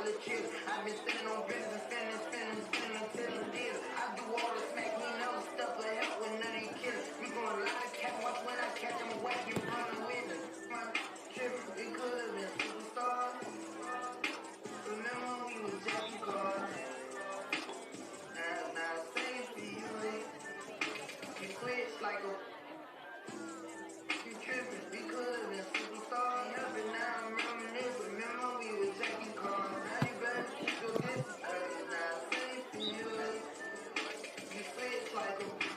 $1 chips. I've been spending on business and spending until I'm dead. I do all the smack, me know stuff but help with none of these killers. We gon' lie to cat, watch when I catch him whack and running with me. My trip, it could have been superstars. Remember we was jacking cars. Now say it for you, you switch like a you trippin', we could've been superstars. Up and now I'm reminiscing. Remember we was jacking cars. Now you better keep your distance. Now say it for you, you switch like a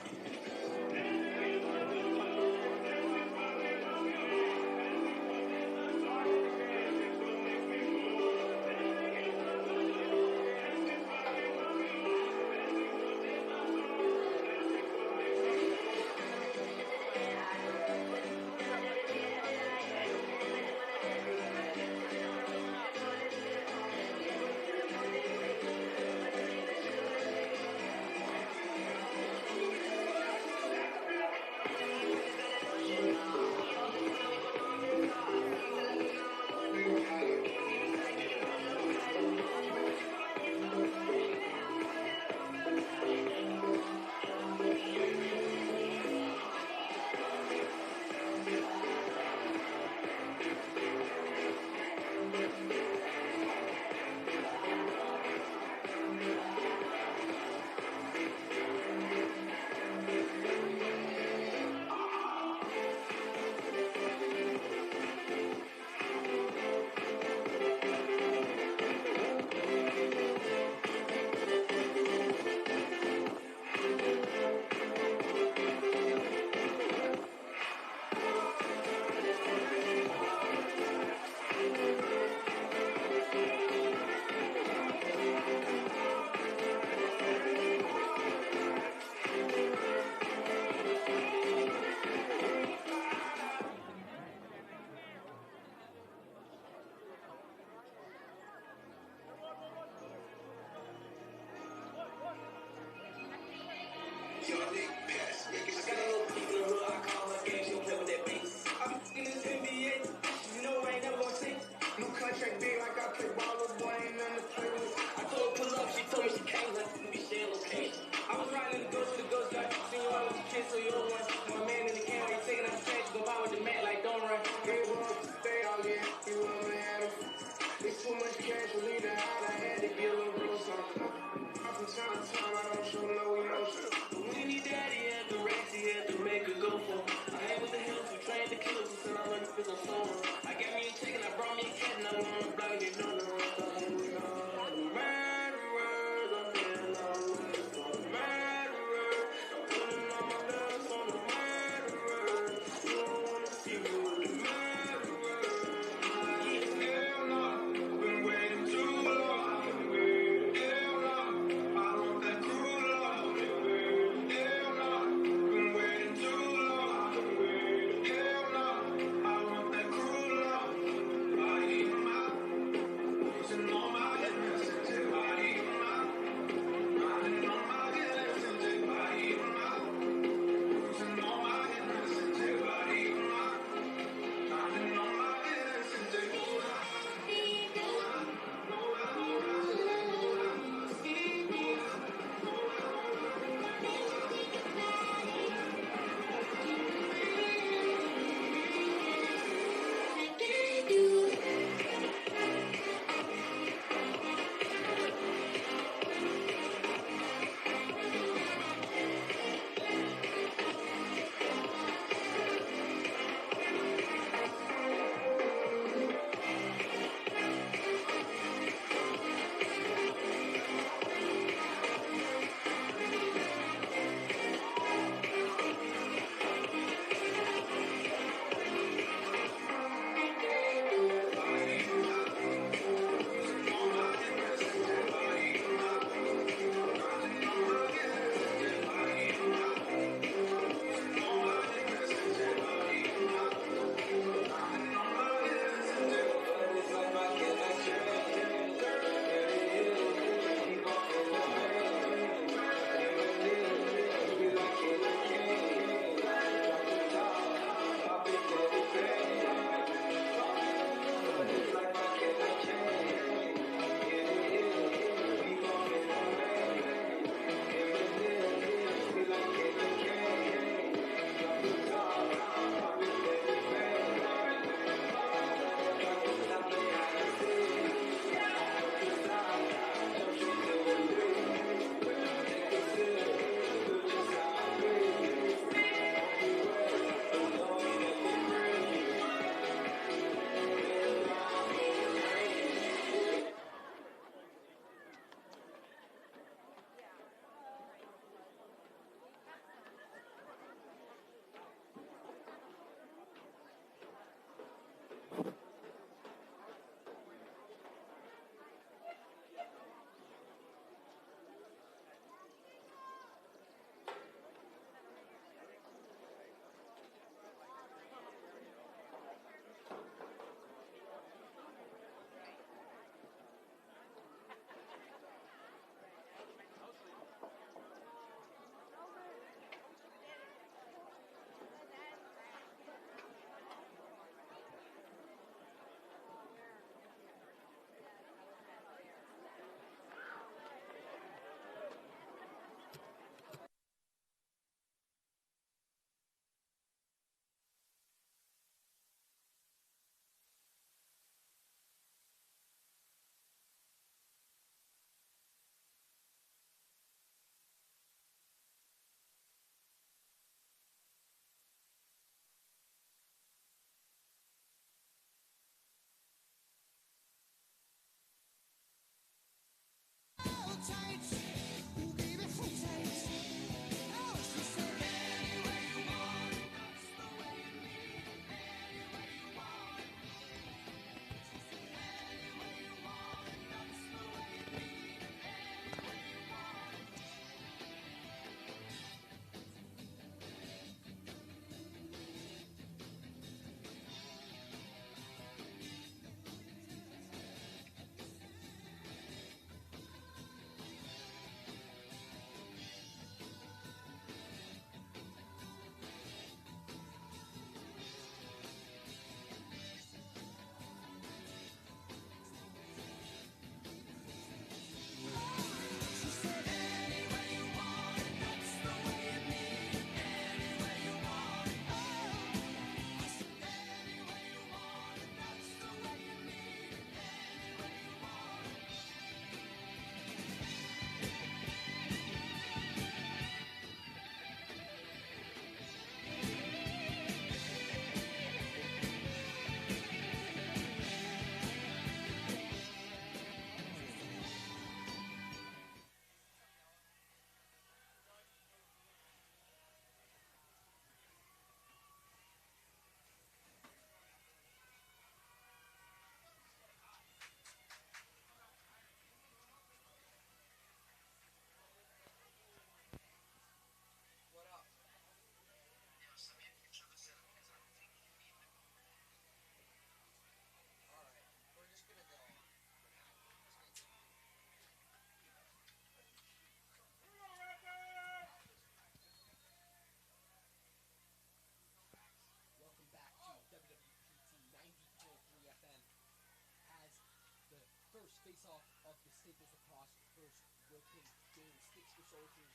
face-off of the Staples Lacrosse first Wilton game. Sticks for Soldiers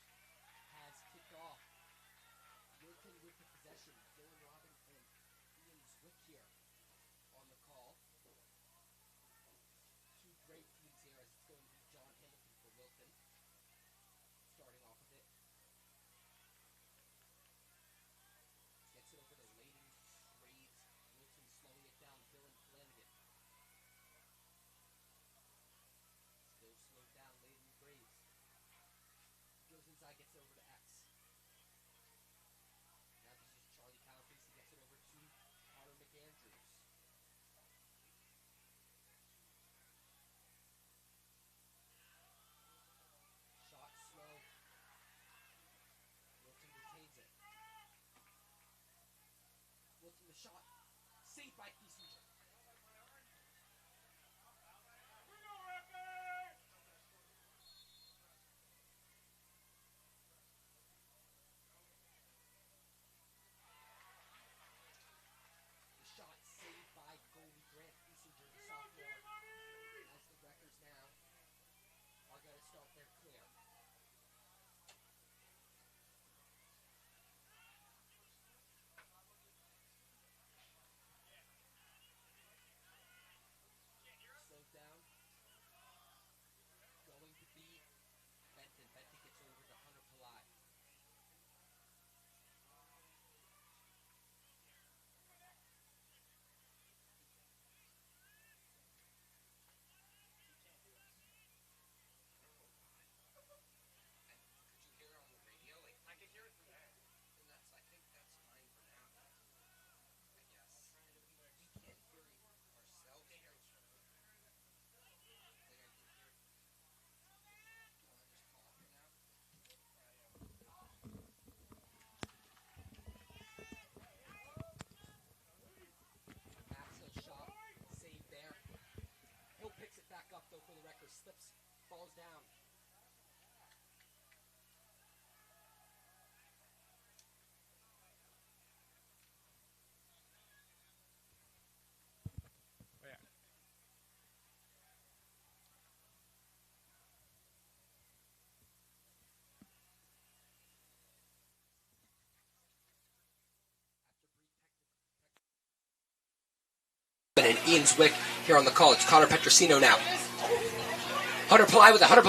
has kicked off. Wilton with the possession. Dylan Robin and Ian Zwick here on the call. Two great teams here as it's going to be John Hamilton for Wilton. Starting off with it. Gets it over to Layden Graves. Wilton slowing it down. Dylan Flanagan. Still slowed down. Layden Graves. Goes inside, gets it over to X. Now this is Charlie Calabrese. He gets it over to Connor McAndrews. Shot slow. Wilton retains it. Wilton the shot. Saved by Kiesinger. The shot saved by goalie Grant Kiesinger, the sophomore. As the Wreckers now are going to start their clear. Slowed down. Going to be Benton. Benton gets over to Hunter Pillai. Could you hear it on the radio? Like, I could hear it from there. And that's, I think that's fine for now. I guess. We can't hear it ourselves here. Like, I can hear it. Do you want to just call it for now? Maxwell shot. Saved there. Hill picks it back up, though, for the Wreckers. Slips. Falls down. And Ian Zwick here on the call. It's Connor Petrosino now. Hunter Pillai with the under.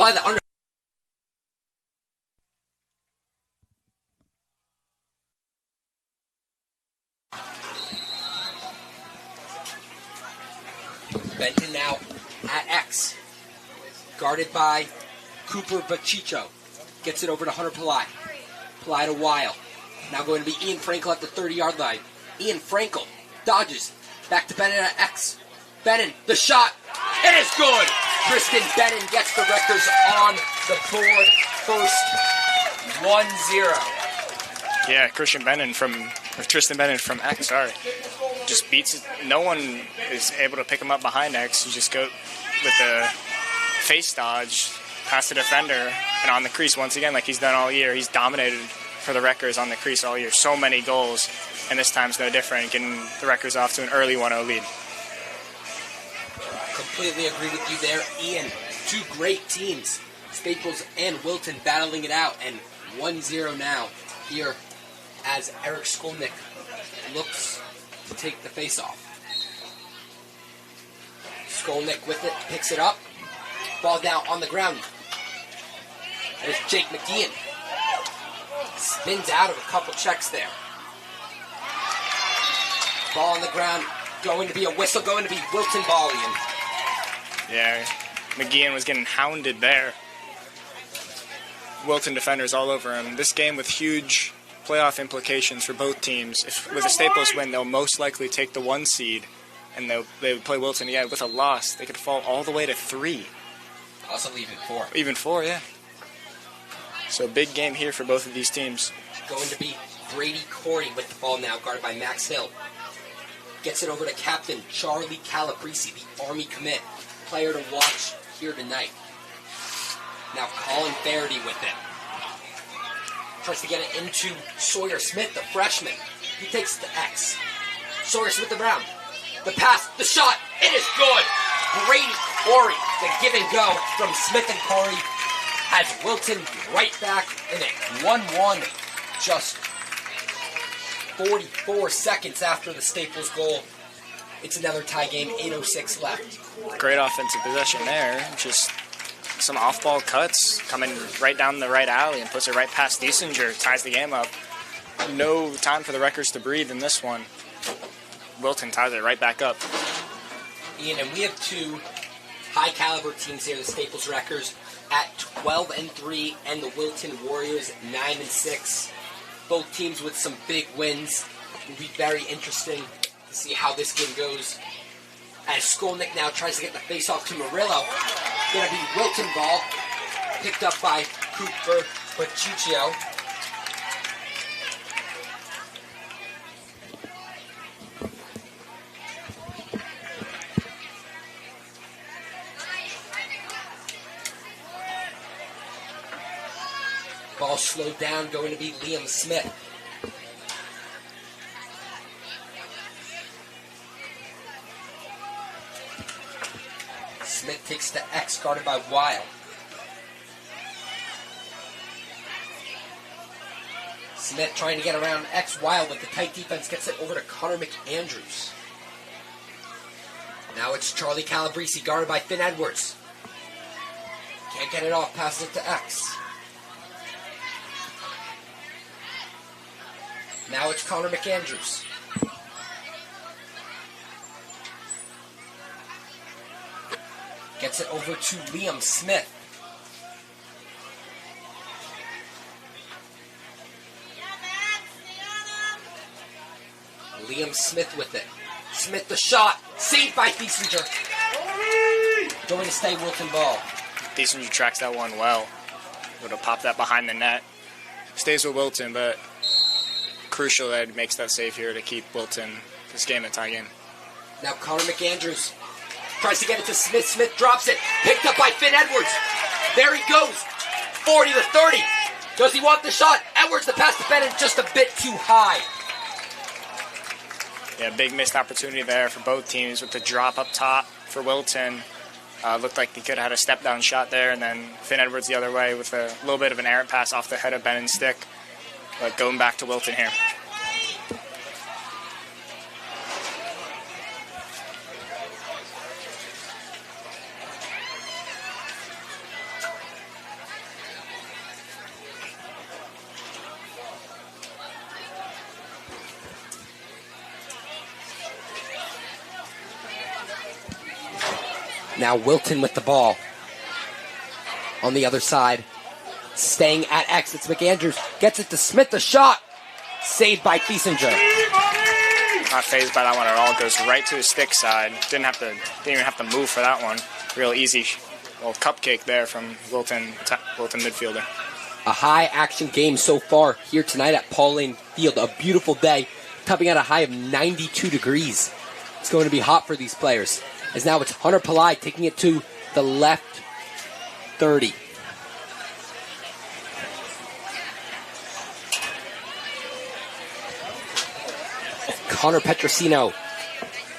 Benton now at X. Guarded by Cooper Bachicho. Gets it over to Hunter Pillai. Pillai to Weil. Now going to be Ian Frankel at the 30-yard line. Ian Frankel dodges. Back to Bennon at X. Bennon, the shot. It is good. Tristan Bennon gets the Wreckers on the board first. 1-0. Yeah, Tristan Bennon from X, just beats it. No one is able to pick him up behind X. You just go with the face dodge past the defender and on the crease once again like he's done all year. He's dominated for the Wreckers on the crease all year. So many goals. And this time's no different, getting the Wreckers off to an early 1-0 lead. Completely agree with you there, Ian. Two great teams, Staples and Wilton, battling it out, and 1-0 now here as Eric Skolnick looks to take the face-off. Skolnick with it, picks it up. Ball down on the ground. There's Jake McGeehan. Spins out of a couple checks there. Ball on the ground, going to be a whistle, going to be Wilton volleying. Yeah, McGeehan was getting hounded there. Wilton defenders all over him. This game with huge playoff implications for both teams. With a Staples win, they'll most likely take the 1 seed, and they would play Wilton again. With a loss, they could fall all the way to 3. Also even 4. Even 4, yeah. So big game here for both of these teams. Going to be Brady Corey with the ball now, guarded by Max Hill. Gets it over to Captain Charlie Calabrese, the Army commit. Player to watch here tonight. Now Colin Faraday with it. Tries to get it into Sawyer Smith, the freshman. He takes the X. Sawyer Smith around. The pass, the shot, it is good. Brady Corey, The give and go from Smith and Corey has Wilton right back in it. 1-1, just 44 seconds after the Staples goal. It's another tie game, 8:06 left. Great offensive possession there. Just some off-ball cuts coming right down the right alley and puts it right past Diesinger, ties the game up. No time for the Wreckers to breathe in this one. Wilton ties it right back up. Ian, and we have two high-caliber teams here, the Staples Wreckers at 12-3, and the Wilton Warriors 9-6. Both teams with some big wins. It will be very interesting to see how this game goes. As Skolnick now tries to get the face-off to Murillo. Going to be Wilton ball, picked up by Cooper Baciccio. Ball slowed down, going to be Liam Smith. Smith takes the X, guarded by Weil. Smith trying to get around X. Weil with the tight defense gets it over to Connor McAndrews. Now it's Charlie Calabrese, guarded by Finn Edwards. Can't get it off, passes it to X. Now it's Connor McAndrews. Gets it over to Liam Smith. Liam Smith with it. Smith the shot. Saved by Diesinger. Going to stay Wilton ball. Diesinger tracks that one well. Would have popped that behind the net. Stays with Wilton, but crucial that he makes that save here to keep Wilton this game a tie game. Now Connor McAndrews tries to get it to Smith. Smith drops it. Picked up by Finn Edwards. There he goes. 40-30. Does he want the shot? Edwards, the pass to Bennett, just a bit too high. Yeah, big missed opportunity there for both teams with the drop up top for Wilton. Looked like he could have had a step-down shot there, and then Finn Edwards the other way with a little bit of an errant pass off the head of Bennett's stick. But going back to Wilton here. Now Wilton with the ball. On the other side. Staying at X, it's McAndrews. Gets it to Smith, the shot. Saved by Diesinger. Not phased by that one at all. Goes right to his stick side. Didn't even have to move for that one. Real easy little cupcake there from Wilton midfielder. A high action game so far here tonight at Paul Lane Field. A beautiful day, topping at a high of 92 degrees. It's going to be hot for these players. As now it's Hunter Pillai taking it to the left 30. Connor Petrosino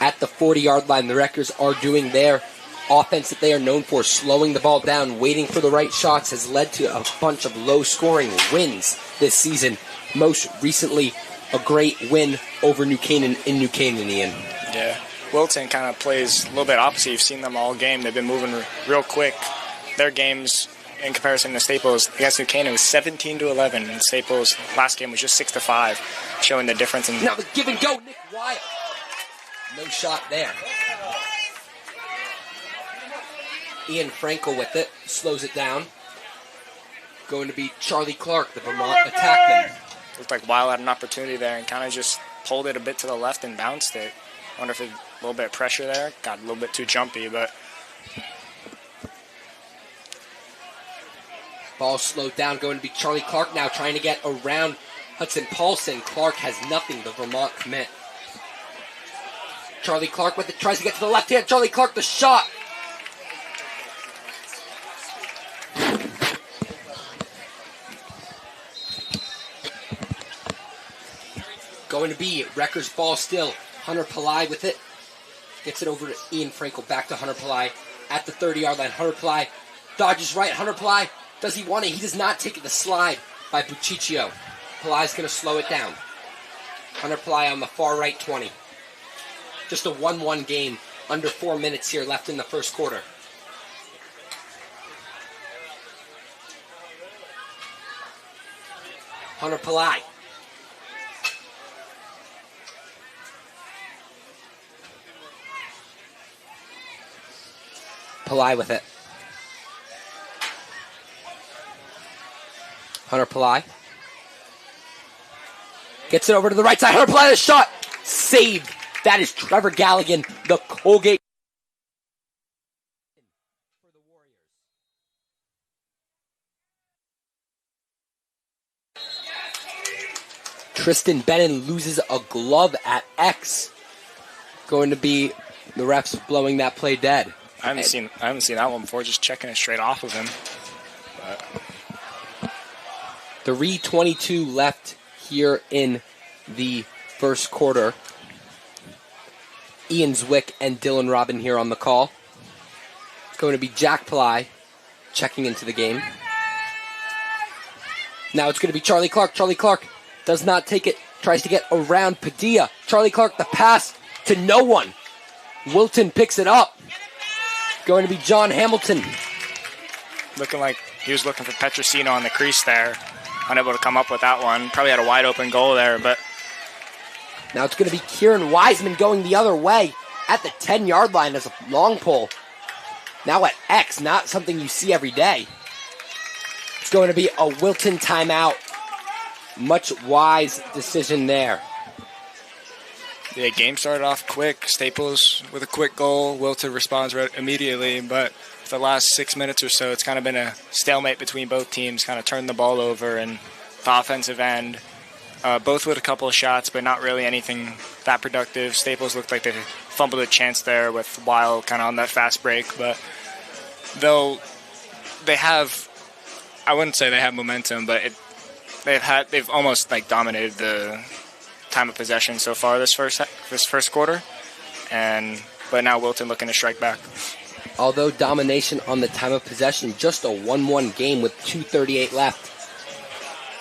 at the 40-yard line. The Wreckers are doing their offense that they are known for, slowing the ball down, waiting for the right shots, has led to a bunch of low-scoring wins this season. Most recently, a great win over New Canaan in New Canaan, Ian. Yeah, Wilton kind of plays a little bit opposite. You've seen them all game. They've been moving real quick. Their games, in comparison to Staples, against New Canaan was 17-11, and Staples' last game was just 6-5, showing the difference in. Now the give and go, Nick Weil. No shot there. Ian Frankel with it, slows it down. Going to be Charlie Clark, the Vermont attackman. Looked like Weil had an opportunity there and kind of just pulled it a bit to the left and bounced it. Wonder if a little bit of pressure there. Got a little bit too jumpy, but. Ball slowed down, going to be Charlie Clark now trying to get around Hudson Paulson. Clark has nothing, the Vermont commit. Charlie Clark with it, tries to get to the left hand. Charlie Clark, the shot. Going to be Wreckers ball still. Hunter Pillai with it. Gets it over to Ian Frankel. Back to Hunter Pillai. at the 30-yard line. Hunter Ply dodges right. Hunter Ply, does he want it? He does not take it. The slide by Buciccio. Ply's going to slow it down. Hunter Ply on the far right 20. Just a 1-1 game. Under 4 minutes here left in the first quarter. Hunter Ply. Ply with it. Hunter Ply. Gets it over to the right side. Hunter Ply, the shot. Saved. That is Trevor Galligan, the Colgate. Tristan Bennon loses a glove at X. Going to be the refs blowing that play dead. I haven't seen that one before, just checking it straight off of him. But 3:22 left here in the first quarter. Ian Zwick and Dylan Robin here on the call. It's going to be Jack Ply checking into the game. Now it's going to be Charlie Clark. Charlie Clark does not take it. Tries to get around Padilla. Charlie Clark, the pass to no one. Wilton picks it up. Going to be John Hamilton. Looking like he was looking for Petrosino on the crease there. Unable to come up with that one. Probably had a wide open goal there, but... Now it's going to be Kieran Wiseman going the other way at the 10-yard line as a long pull. Now at X, not something you see every day. It's going to be a Wilton timeout. Much wise decision there. The game started off quick. Staples with a quick goal. Wilton responds immediately, but for the last 6 minutes or so, it's kind of been a stalemate between both teams, kind of turned the ball over, and the offensive end, both with a couple of shots, but not really anything that productive. Staples looked like they fumbled a chance there with Weil kind of on that fast break, but though they have, I wouldn't say they have momentum, but they've almost like dominated the time of possession so far this first quarter, but now Wilton looking to strike back. Although domination on the time of possession, just a 1-1 game with 2:38 left.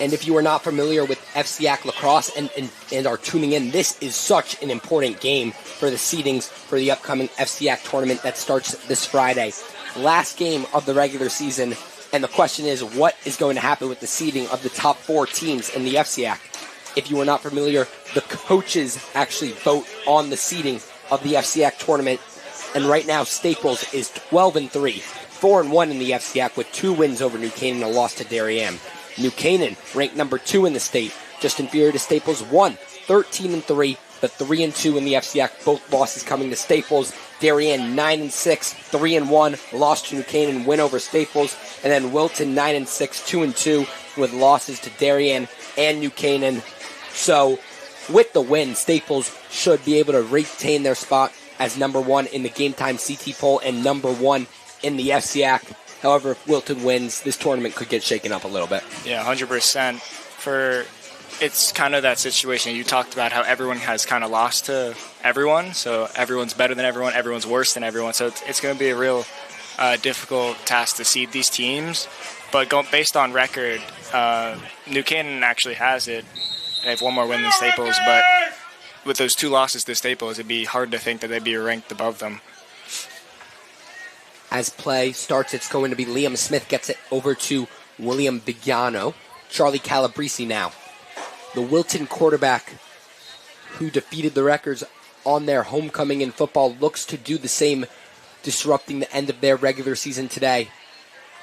And if you are not familiar with FCAC lacrosse and are tuning in, this is such an important game for the seedings for the upcoming FCAC tournament that starts this Friday. Last game of the regular season, and the question is, what is going to happen with the seeding of the top 4 teams in the FCAC? If you are not familiar, the coaches actually vote on the seeding of the FCAC tournament. And right now, Staples is 12-3, 4-1 in the FCAC with 2 wins over New Canaan and a loss to Darien. New Canaan, ranked number 2 in the state, just inferior to Staples, 13-3, but 3-2 in the FCAC. Both losses coming to Staples. Darien 9-6, 3-1, loss to New Canaan, win over Staples, and then Wilton 9-6, 2-2 with losses to Darien and New Canaan. So, with the win, Staples should be able to retain their spot as number 1 in the Game Time CT poll and number 1 in the FCAC. However, if Wilton wins, this tournament could get shaken up a little bit. Yeah, 100%. It's kind of that situation. You talked about how everyone has kind of lost to everyone, so everyone's better than everyone, everyone's worse than everyone. So it's going to be a real difficult task to seed these teams. But based on record, New Canaan actually has it. They have 1 more win than Staples, but with those 2 losses to Staples, it'd be hard to think that they'd be ranked above them. As play starts, it's going to be Liam Smith gets it over to William Bigiano. Charlie Calabrese now. The Wilton quarterback who defeated the Records on their homecoming in football looks to do the same, disrupting the end of their regular season today.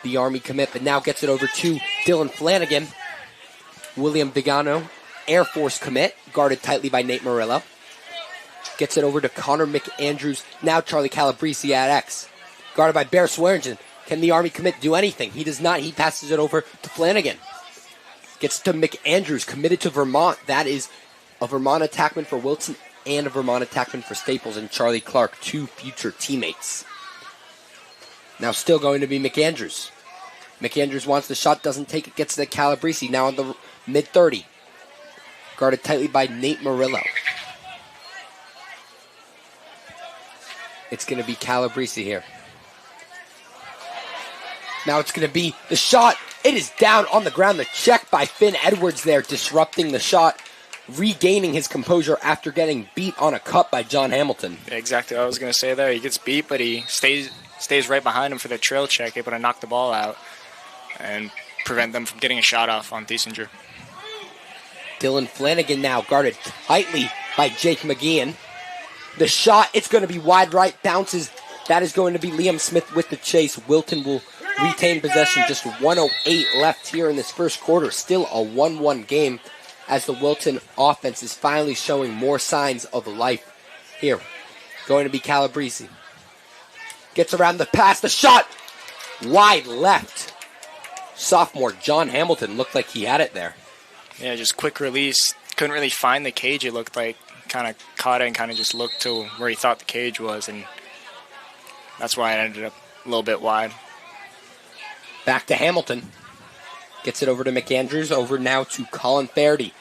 The Army commit, but now gets it over to Dylan Flanagan. William Bigiano, Air Force commit, guarded tightly by Nate Murillo. Gets it over to Connor McAndrews. Now Charlie Calabrese at X. Guarded by Bear Swearingen. Can the Army commit do anything? He does not. He passes it over to Flanagan. Gets to McAndrews, committed to Vermont. That is a Vermont attackman for Wilton and a Vermont attackman for Staples and Charlie Clark, 2 future teammates. Now still going to be McAndrews. McAndrews wants the shot, doesn't take it, gets to Calabrese, now on the mid-30. Guarded tightly by Nate Murillo. It's going to be Calabrese here. Now it's going to be the shot. It is down on the ground. The check by Finn Edwards there, disrupting the shot, regaining his composure after getting beat on a cut by John Hamilton. Yeah, exactly what I was going to say there. He gets beat, but he stays right behind him for the trail check, able to knock the ball out and prevent them from getting a shot off on Thiesinger. Dylan Flanagan now guarded tightly by Jake McGeehan. The shot, it's going to be wide right, bounces. That is going to be Liam Smith with the chase. Wilton will retain possession. Just 1:08 left here in this first quarter. Still a 1-1 game as the Wilton offense is finally showing more signs of life here. Going to be Calabrese. Gets around the pass. The shot, wide left. Sophomore John Hamilton looked like he had it there. Yeah, just quick release. Couldn't really find the cage, it looked like. Kind of caught it and kind of just looked to where he thought the cage was, and that's why it ended up a little bit wide. Back to Hamilton. Gets it over to McAndrews. Over now to Colin Faherty.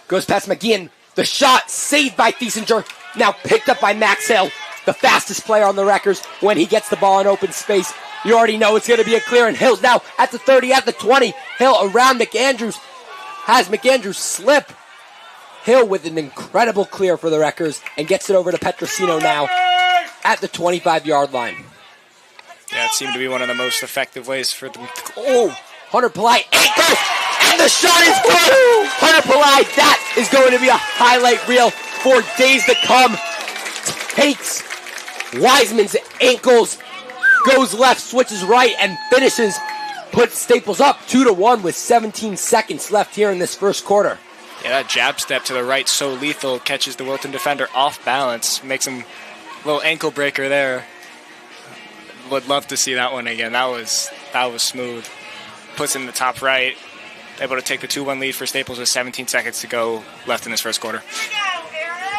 Goes past McGeehan. The shot saved by Thiesinger. Now picked up by Max Hill, the fastest player on the Wreckers. When he gets the ball in open space, you already know it's going to be a clear. And Hill's now at the 30, at the 20. Hill around McAndrews. Has McAndrews slip. Hill with an incredible clear for the Wreckers and gets it over to Petrosino now at the 25-yard line. Yeah, it seemed to be one of the most effective ways for them. Oh, Hunter Pillai, ankle, and the shot is good. Hunter Pillai, that is going to be a highlight reel for days to come. Takes Wiseman's ankles, goes left, switches right, and finishes. Puts Staples up 2-1 with 17 seconds left here in this first quarter. Yeah, that jab step to the right, so lethal, catches the Wilton defender off balance, makes him a little ankle breaker there. Would love to see that one again. That was smooth. Puts in the top right, able to take the 2-1 lead for Staples with 17 seconds to go left in this first quarter.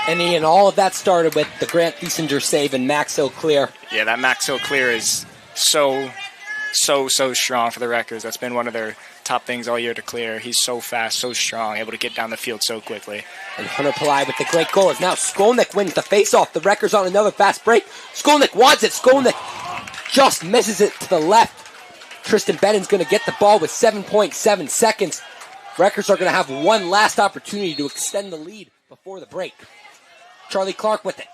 And Ian, all of that started with the Grant Thiesinger save and Max Hill clear. Yeah, that Max Hill clear is so strong for the Wreckers. That's been one of their top things all year to clear. He's so fast, so strong, able to get down the field so quickly. And Hunter Pillai with the great goal is now Skolnick wins the face-off. The Wreckers on another fast break. Skolnick wants it. Skolnick just misses it to the left. Tristan Bennon's going to get the ball with 7.7 seconds. Wreckers are going to have one last opportunity to extend the lead before the break. Charlie Clark with it.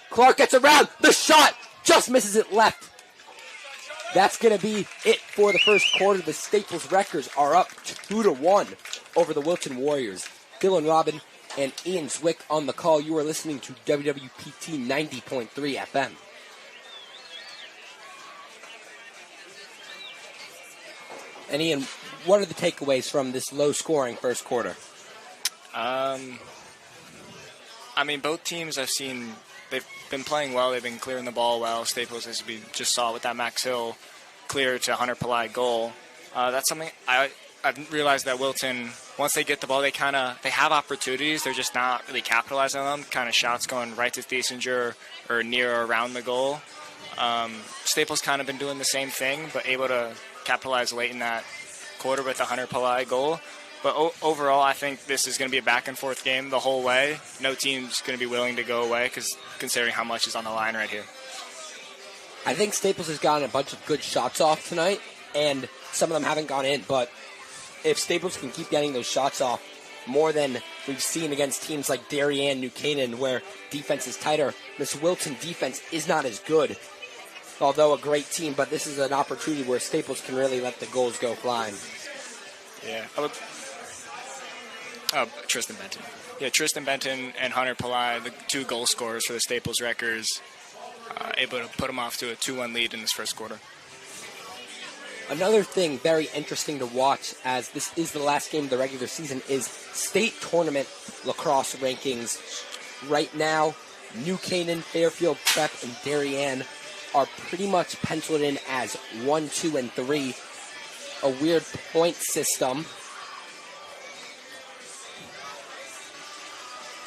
Clark gets around. The shot just misses it left. That's going to be it for the first quarter. The Staples Wreckers are up 2-1 over the Wilton Warriors. Dylan Robin and Ian Zwick on the call. You are listening to WWPT 90.3 FM. And Ian, what are the takeaways from this low-scoring first quarter? I mean, both teams I've seen, they've been playing well. They've been clearing the ball well. Staples, as we just saw with that Max Hill clear to Hunter Pillai goal. That's something I've realized that Wilton, once they get the ball, they have opportunities. They're just not really capitalizing on them. Kind of shots going right to Thiesinger or near or around the goal. Staples kind of been doing the same thing, but able to capitalize late in that quarter with the Hunter Pillai goal. But overall, I think this is going to be a back-and-forth game the whole way. No team's going to be willing to go away, considering how much is on the line right here. I think Staples has gotten a bunch of good shots off tonight, and some of them haven't gone in. But if Staples can keep getting those shots off more than we've seen against teams like Darien, New Canaan, where defense is tighter, this Wilton defense is not as good, although a great team. But this is an opportunity where Staples can really let the goals go flying. Yeah. Tristan Benton. Yeah, Tristan Benton and Hunter Pillai, the two goal scorers for the Staples Wreckers, able to put them off to a 2-1 lead in this first quarter. Another thing very interesting to watch, as this is the last game of the regular season, is state tournament lacrosse rankings. Right now, New Canaan, Fairfield Prep, and Darien are pretty much penciled in as 1, 2, and 3. A weird point system.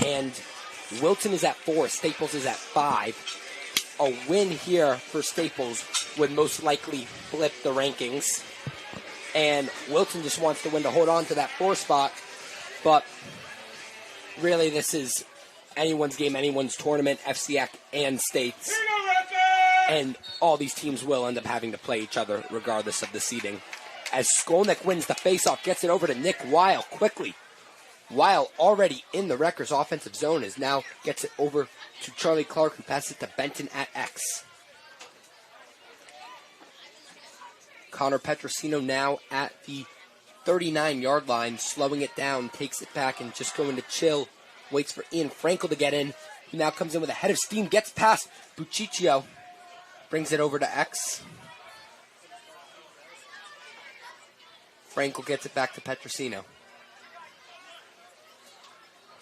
And Wilton is at 4, Staples is at 5. A win here for Staples would most likely flip the rankings. And Wilton just wants to win to hold on to that 4 spot. But really, this is anyone's game, anyone's tournament, FCAC and states. And all these teams will end up having to play each other regardless of the seeding. As Skolnick wins the faceoff, gets it over to Nick Weil quickly. Weil already in the Rutgers offensive zone is now gets it over to Charlie Clark, who passes it to Benton at X. Connor Petrosino now at the 39-yard line, slowing it down, takes it back and just going to chill. Waits for Ian Frankel to get in. He now comes in with a head of steam, gets past Buciccio, brings it over to X. Frankel gets it back to Petrosino.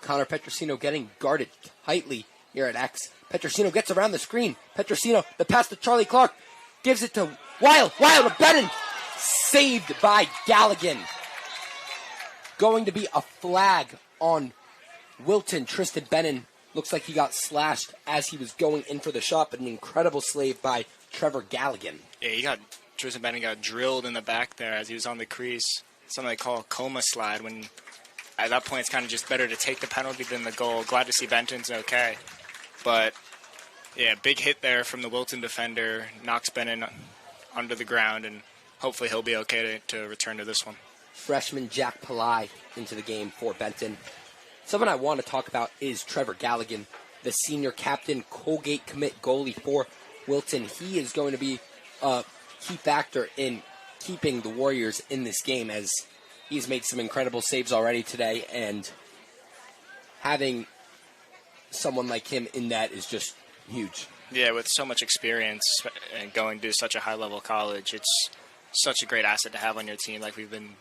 Connor Petrosino getting guarded tightly here at X. Petrosino gets around the screen. Petrosino, the pass to Charlie Clark, gives it to Weil. Weil to Benton. Saved by Galligan. Going to be a flag on Wilton. Tristan Benton looks like he got slashed as he was going in for the shot, but an incredible save by Trevor Galligan. Yeah, Tristan Benton got drilled in the back there as he was on the crease. Something they call a coma slide, when at that point it's kind of just better to take the penalty than the goal. Glad to see Benton's okay. But, yeah, big hit there from the Wilton defender. Knocks Benton under the ground, and hopefully he'll be okay to return to this one. Freshman Jack Pillai into the game for Benton. Someone I want to talk about is Trevor Galligan, the senior captain, Colgate commit goalie for Wilton. He is going to be a key factor in keeping the Warriors in this game, as he's made some incredible saves already today, and having someone like him in that is just huge. Yeah, with so much experience and going to such a high-level college, it's such a great asset to have on your team, like we've been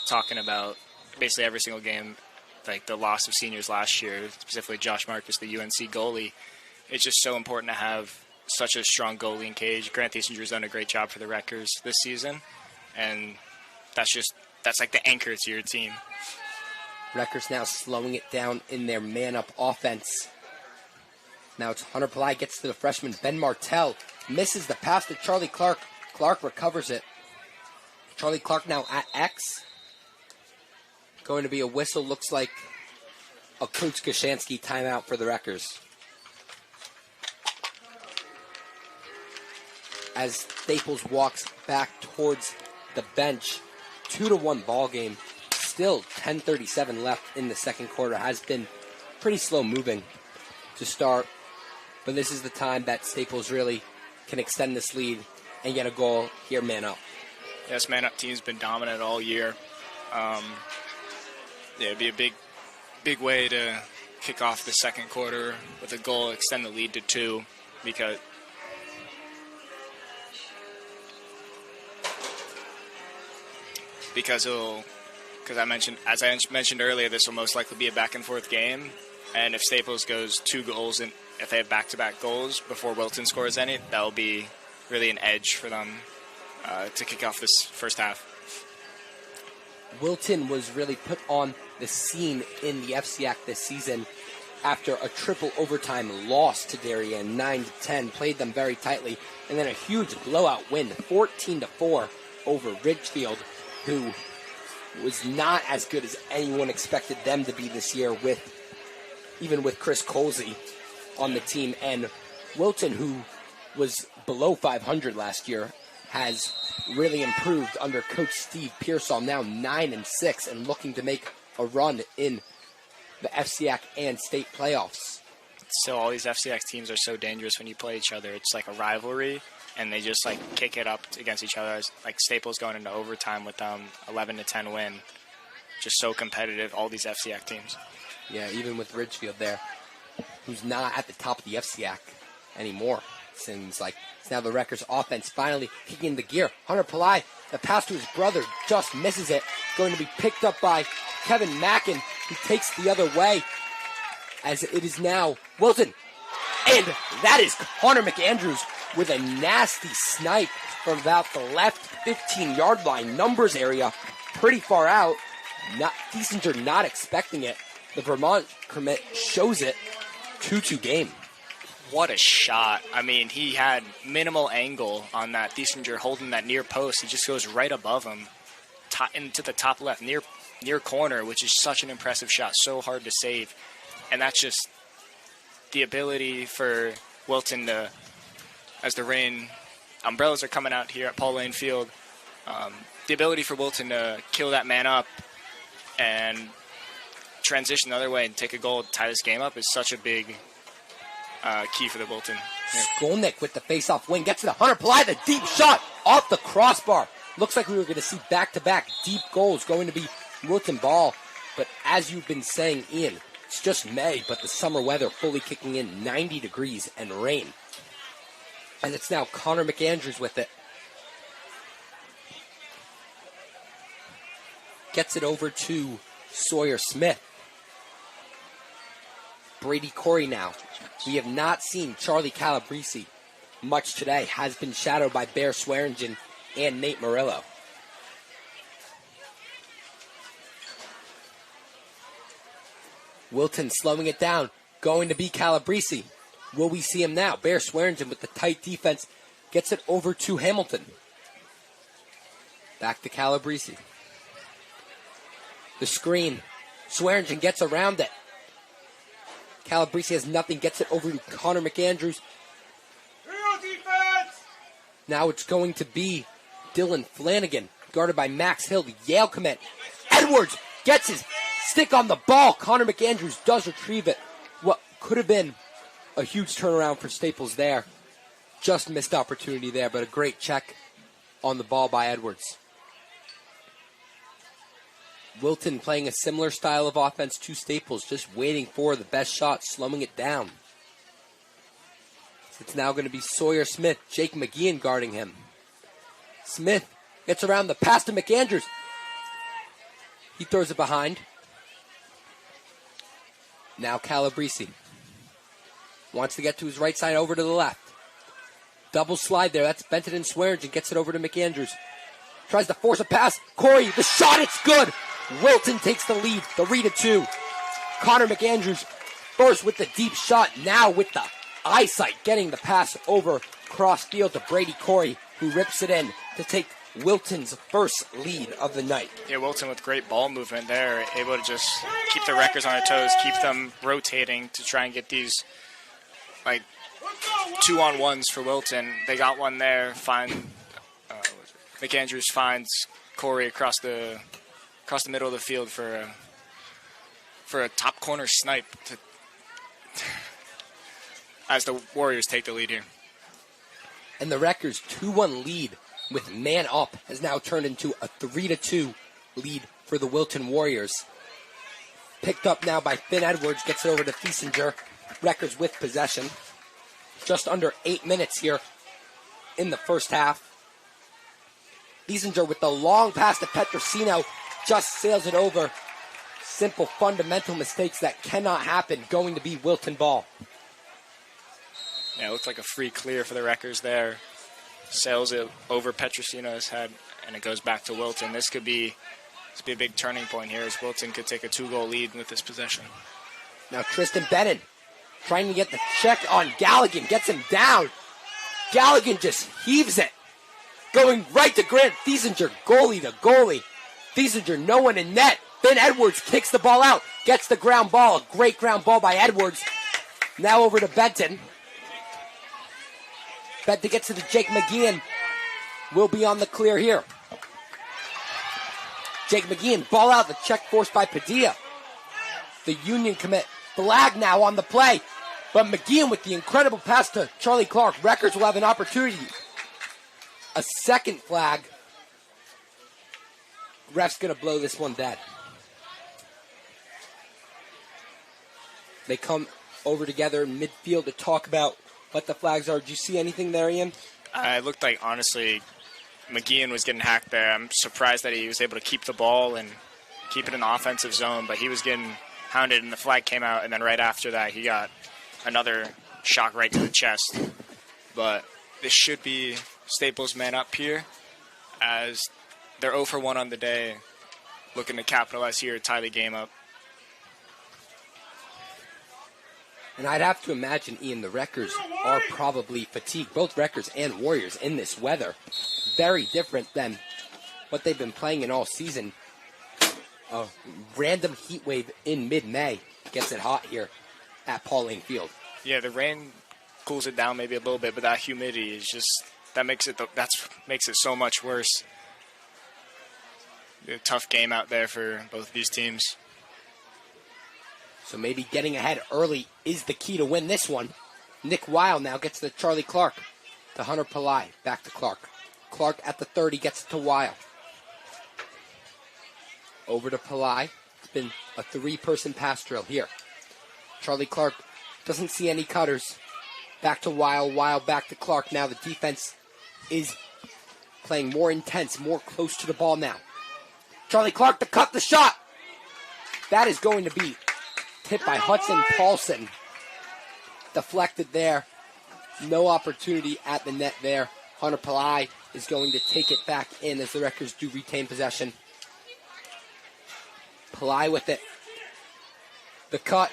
talking about basically every single game. Like the loss of seniors last year, specifically Josh Marcus, the UNC goalie. It's just so important to have such a strong goalie in cage. Grant Thiesinger's done a great job for the Wreckers this season, and that's like the anchor to your team. Wreckers now slowing it down in their man-up offense. Now it's Hunter Pillai, gets to the freshman Ben Martell, misses the pass to Charlie Clark. Clark recovers it. Charlie Clark now at X. Going to be a whistle, looks like a Coach Kashansky timeout for the Wreckers. As Staples walks back towards the bench, 2-1 ball game. Still 10:37 left in the second quarter. Has been pretty slow moving to start, but this is the time that Staples really can extend this lead and get a goal here, man up. Yes, man up team's been dominant all year. It'd be a big way to kick off the second quarter with a goal, extend the lead to 2, because as I mentioned earlier, this will most likely be a back and forth game, and if Staples goes 2 goals, and if they have back-to-back goals before Wilton scores any, that will be really an edge for them to kick off this first half. Wilton was really put on the scene in the FCAC this season after a triple overtime loss to Darien, 9-10, played them very tightly, and then a huge blowout win, 14-4 over Ridgefield, who was not as good as anyone expected them to be this year, even with Chris Colsey on the team. And Wilton, who was below 500 last year, has really improved under Coach Steve Pearsall, now 9-6, and looking to make a run in the FCAC and state playoffs. So all these FCX teams are so dangerous when you play each other. It's like a rivalry, and they just like kick it up against each other. Like Staples going into overtime with them, 11-10 win. Just so competitive, all these FCAC teams. Yeah, even with Ridgefield there, who's not at the top of the FCAC anymore. Seems like it's now the Wreckers offense finally kicking into gear. Hunter Pillai, the pass to his brother, just misses it. Going to be picked up by Kevin Mackin, who takes the other way, as it is now Wilton. And that is Connor McAndrews with a nasty snipe from about the left 15-yard line numbers area, pretty far out. Thiesinger not expecting it. The Vermont commit shows it. 2-2 game. What a shot. I mean, he had minimal angle on that. Thiesinger holding that near post. He just goes right above him into the top left, near corner, which is such an impressive shot. So hard to save. And that's just the ability for Wilton to as the rain umbrellas are coming out here at Paul Lane Field. The ability for Wilton to kill that man up and transition the other way and take a goal to tie this game up is such a big key for the Wilton. Skolnick with the face-off wing gets to the Hunter Ply, the deep shot off the crossbar. Looks like we were going to see back-to-back deep goals going to be Wilton ball. But as you've been saying, Ian, it's just May, but the summer weather fully kicking in, 90 degrees and rain. And it's now Connor McAndrews with it. Gets it over to Sawyer Smith. Brady Corey now. We have not seen Charlie Calabrese much today. Has been shadowed by Bear Swearingen and Nate Murillo. Wilton slowing it down. Going to be Calabrese. Will we see him now? Bear Swearingen with the tight defense gets it over to Hamilton. Back to Calabrese. The screen. Swearingen gets around it. Calabrese has nothing, gets it over to Connor McAndrews. Now it's going to be Dylan Flanagan, guarded by Max Hill, the Yale commit. Edwards gets his stick on the ball. Connor McAndrews does retrieve it. What could have been a huge turnaround for Staples there. Just missed opportunity there, but a great check on the ball by Edwards. Wilton playing a similar style of offense to Staples, just waiting for the best shot, slowing it down. It's now going to be Sawyer Smith, Jake McGeehan guarding him. Smith gets around the pass to McAndrews. He throws it behind. Now Calabrese wants to get to his right side, over to the left. Double slide there, that's Benton and Swearingen, gets it over to McAndrews. Tries to force a pass. Corey, the shot, it's good! Wilton takes the lead, 3-2. Connor McAndrews first with the deep shot, now with the eyesight, getting the pass over cross field to Brady Corey, who rips it in to take Wilton's first lead of the night. Yeah, Wilton with great ball movement there, able to just keep the Wreckers on their toes, keep them rotating to try and get these like 2-on-1s for Wilton. They got one there, McAndrews finds Corey across the middle of the field for a top corner snipe as the Warriors take the lead here. And the Wreckers' 2-1 lead with man up has now turned into a 3-2 lead for the Wilton Warriors. Picked up now by Finn Edwards, gets it over to Thiesinger. Wreckers with possession. Just under 8 minutes here in the first half. Thiesinger with the long pass to Petrosino, just sails it over. Simple fundamental mistakes that cannot happen, going to be Wilton ball. Yeah, it looks like a free clear for the Wreckers there. Sails it over Petrosino's head, and it goes back to Wilton. This could be a big turning point here, as Wilton could take a 2-goal lead with this possession. Now Tristan Bennon trying to get the check on Galligan, gets him down. Galligan just heaves it. Going right to Grant Thiesinger, goalie to goalie. Thiesinger, no one in net. Finn Edwards kicks the ball out, gets the ground ball. A great ground ball by Edwards. Now over to Benton. Benton gets it to Jake McGeehan. Will be on the clear here. Jake McGeehan, ball out, the check forced by Padilla. The Union commit. Flag now on the play. But McGeehan with the incredible pass to Charlie Clark. Wreckers will have an opportunity. A second flag. Ref's going to blow this one dead. They come over together in midfield to talk about what the flags are. Did you see anything there, Ian? It looked like, honestly, McGeehan was getting hacked there. I'm surprised that he was able to keep the ball and keep it in the offensive zone, but he was getting hounded and the flag came out, and then right after that he got another shock right to the chest. But this should be Staples' man up here, as they're 0 for 1 on the day, looking to capitalize here, tie the game up. And I'd have to imagine, Ian, the Wreckers are probably fatigued, both Wreckers and Warriors, in this weather. Very different than what they've been playing in all season. A random heat wave in mid-May gets it hot here at Paul Lane Field. Yeah, the rain cools it down maybe a little bit, but that humidity is just that makes it so much worse. A tough game out there for both of these teams. So maybe getting ahead early is the key to win this one. Nick Weil now gets to Charlie Clark. To Hunter Pillai. Back to Clark. Clark at the 30 gets it to Weil. Over to Pillai. It's been a 3-person pass drill here. Charlie Clark doesn't see any cutters. Back to Weil. Weil back to Clark. Now the defense is playing more intense, more close to the ball now. Charlie Clark to cut the shot. That is going to be tipped by Hudson Paulson. Deflected there. No opportunity at the net there. Hunter Pillai is going to take it back in as the Wreckers do retain possession. Pillai with it. The cut.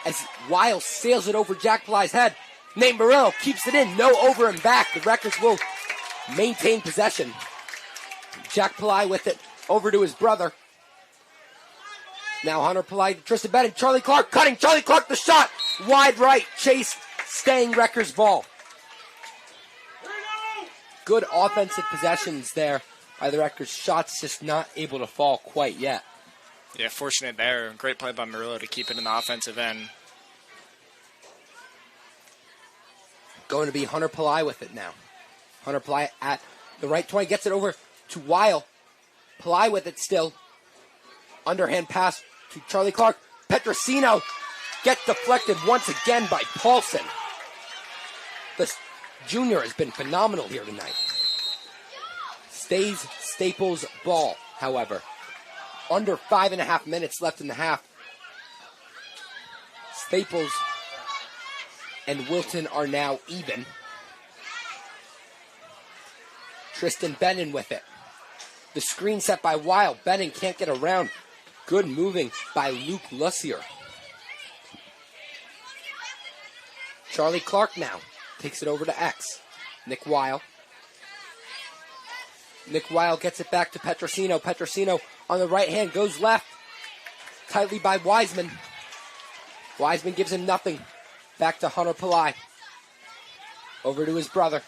As Weil sails it over Jack Pillai's head. Nate Morello keeps it in. No over and back. The Wreckers will maintain possession. Jack Pillai with it. Over to his brother. Now Hunter Pillai to Tristan Bennett. Charlie Clark cutting. Charlie Clark the shot. Wide right. Chase staying Wreckers ball. Good offensive possessions there by the Wreckers. Shots just not able to fall quite yet. Yeah, fortunate there. Great play by Murillo to keep it in the offensive end. Going to be Hunter Pillai with it now. Hunter Pillai at the right 20. Gets it over to Weil. Pillai with it still. Underhand pass to Charlie Clark. Petrosino gets deflected once again by Paulson. The junior has been phenomenal here tonight. Stays Staples' ball, however. Under 5.5 minutes left in the half. Staples and Wilton are now even. Tristan Bennon with it. The screen set by Weil. Bennon can't get around. Good moving by Luke Lussier. Charlie Clark now takes it over to X. Nick Weil. Nick Weil gets it back to Petrosino. Petrosino on the right hand goes left. Tightly by Wiseman. Wiseman gives him nothing. Back to Hunter Pillai. Over to his brother.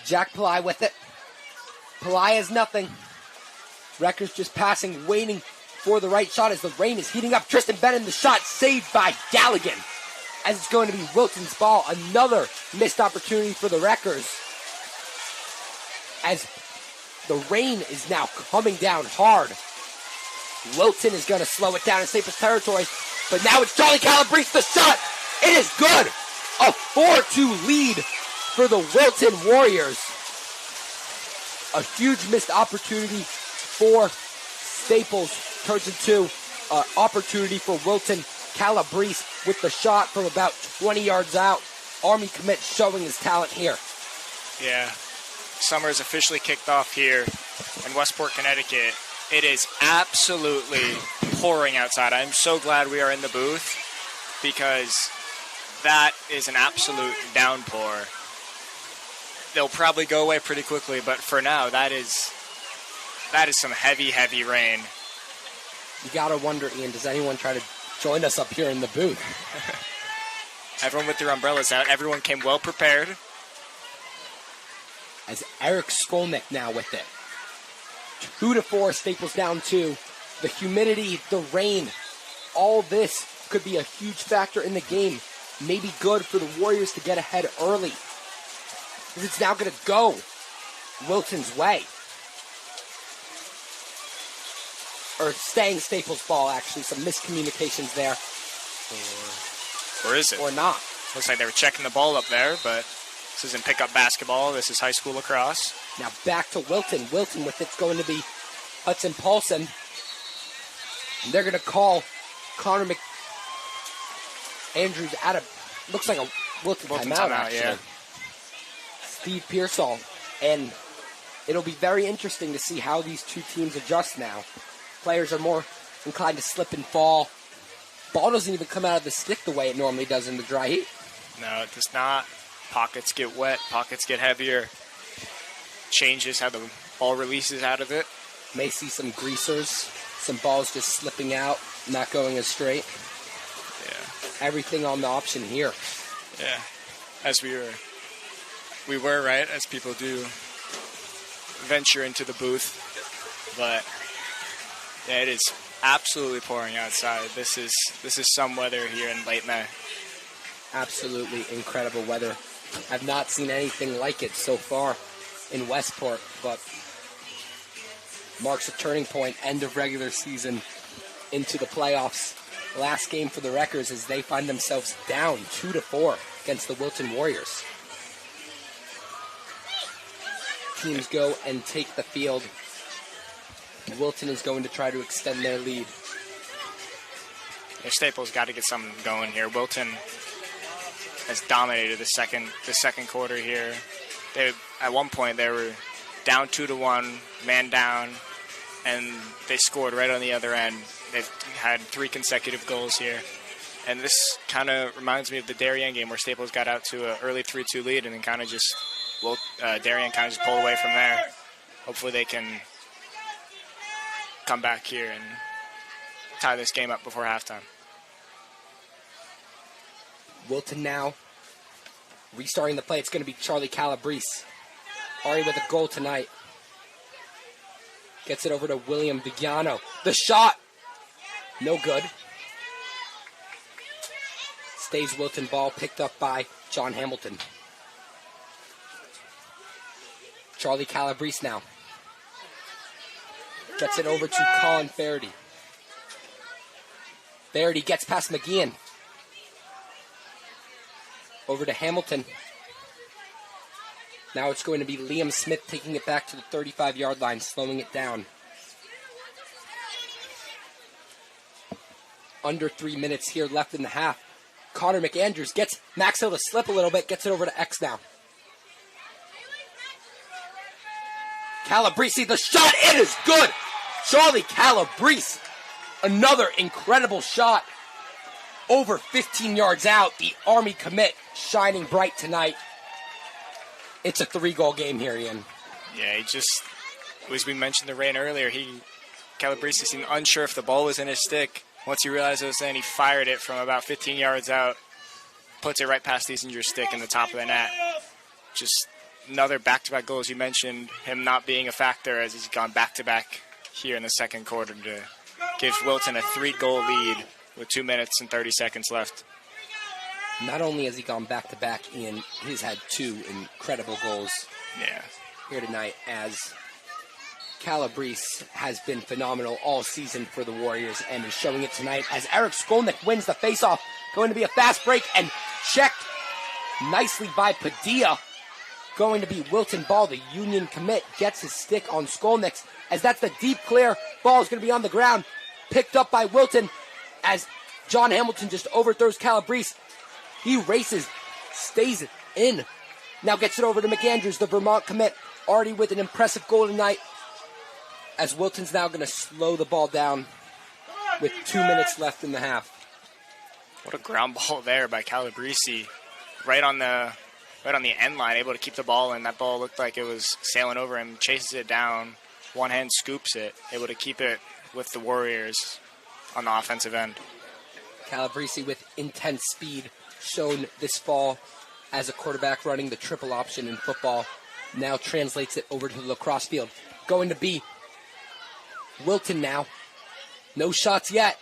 Jack Pillai with it. Pillai has nothing. Wreckers just passing, waiting for the right shot as the rain is heating up. Tristan Bennon, the shot saved by Galligan. As it's going to be Wilton's ball. Another missed opportunity for the Wreckers. As the rain is now coming down hard. Wilton is going to slow it down in Staples territory. But now it's Charlie Calabrese, the shot. It is good. A 4-2 lead for the Wilton Warriors. A huge missed opportunity for Staples turns into an opportunity for Wilton. Calabrese with the shot from about 20 yards out. Army commit showing his talent here. Yeah, summer is officially kicked off here in Westport, Connecticut. It is absolutely pouring outside. I'm so glad we are in the booth because that is an absolute downpour. They'll probably go away pretty quickly, but for now, that is some heavy, heavy rain. You gotta wonder, Ian, does anyone try to join us up here in the booth? Everyone with their umbrellas out. Everyone came well prepared. As Eric Skolnick now with it. 2-4, Staples down 2. The humidity, the rain, all this could be a huge factor in the game. Maybe good for the Warriors to get ahead early. Because it's now going to go Wilton's way. Or staying Staples' ball, actually. Some miscommunications there. Or is it? Or not. Looks like they were checking the ball up there, but this isn't pickup basketball. This is high school lacrosse. Now back to Wilton. Wilton with it's going to be Hudson Paulson. And they're going to call Connor Andrews out of, looks like a Wilton timeout, actually. Yeah. Steve Pearsall. And it'll be very interesting to see how these two teams adjust now. Players are more inclined to slip and fall. Ball doesn't even come out of the stick the way it normally does in the dry heat. No, it does not. Pockets get wet. Pockets get heavier. Changes how the ball releases out of it. May see some greasers. Some balls just slipping out, not going as straight. Yeah. Everything on the option here. Yeah, as we were right, as people do venture into the booth, but yeah, it is absolutely pouring outside. This is some weather here in late May. Absolutely incredible weather. I've not seen anything like it so far in Westport, but marks a turning point, end of regular season into the playoffs. Last game for the Wreckers as they find themselves down 2-4 against the Wilton Warriors. Teams go and take the field. Wilton is going to try to extend their lead. Yeah, Staples got to get something going here. Wilton has dominated the second quarter here. At one point they were down 2-1, man down, and they scored right on the other end. They've had 3 consecutive goals here. And this kind of reminds me of the Darien game where Staples got out to an early 3-2 lead and then kind of just, Darien kind of just pulled away from there. Hopefully they can come back here and tie this game up before halftime. Wilton now restarting the play. It's going to be Charlie Calabrese. Already with a goal tonight. Gets it over to William Vigiano. The shot! No good. Stays Wilton ball picked up by John Hamilton. Charlie Calabrese now. Gets it over to Colin Faraday. Faraday gets past McGeehan. Over to Hamilton. Now it's going to be Liam Smith taking it back to the 35-yard line, slowing it down. Under 3 minutes here left in the half. Connor McAndrews gets Max Hill to slip a little bit, gets it over to X now. Calabrese, the shot, it is good! Charlie Calabrese, another incredible shot. Over 15 yards out, the Army commit shining bright tonight. It's a 3-goal game here, Ian. Yeah, as we mentioned the rain earlier, Calabrese seemed unsure if the ball was in his stick. Once he realized it was in, he fired it from about 15 yards out, puts it right past Thiesinger's stick in the top of the net. Just another back-to-back goal, as you mentioned, him not being a factor as he's gone back-to-back here in the second quarter to give Wilton a 3-goal lead with 2 minutes and 30 seconds left. Not only has he gone back-to-back, Ian, he's had 2 incredible goals here tonight, as Calabrese has been phenomenal all season for the Warriors and is showing it tonight as Eric Skolnick wins the faceoff. Going to be a fast break and checked nicely by Padilla. Going to be Wilton ball. The Union commit gets his stick on Skolnick as that's the deep clear. Ball is going to be on the ground. Picked up by Wilton as John Hamilton just overthrows Calabrese. He races, stays in. Now gets it over to McAndrews, the Vermont commit, already with an impressive goal tonight. As Wilton's now going to slow the ball down with 2 minutes left in the half. What a ground ball there by Calabrese. Right on the end line, able to keep the ball in. That ball looked like it was sailing over him, chases it down, one hand scoops it, able to keep it with the Warriors on the offensive end. Calabrese with intense speed, shown this fall as a quarterback running the triple option in football, now translates it over to the lacrosse field. Going to be Wilton now. No shots yet.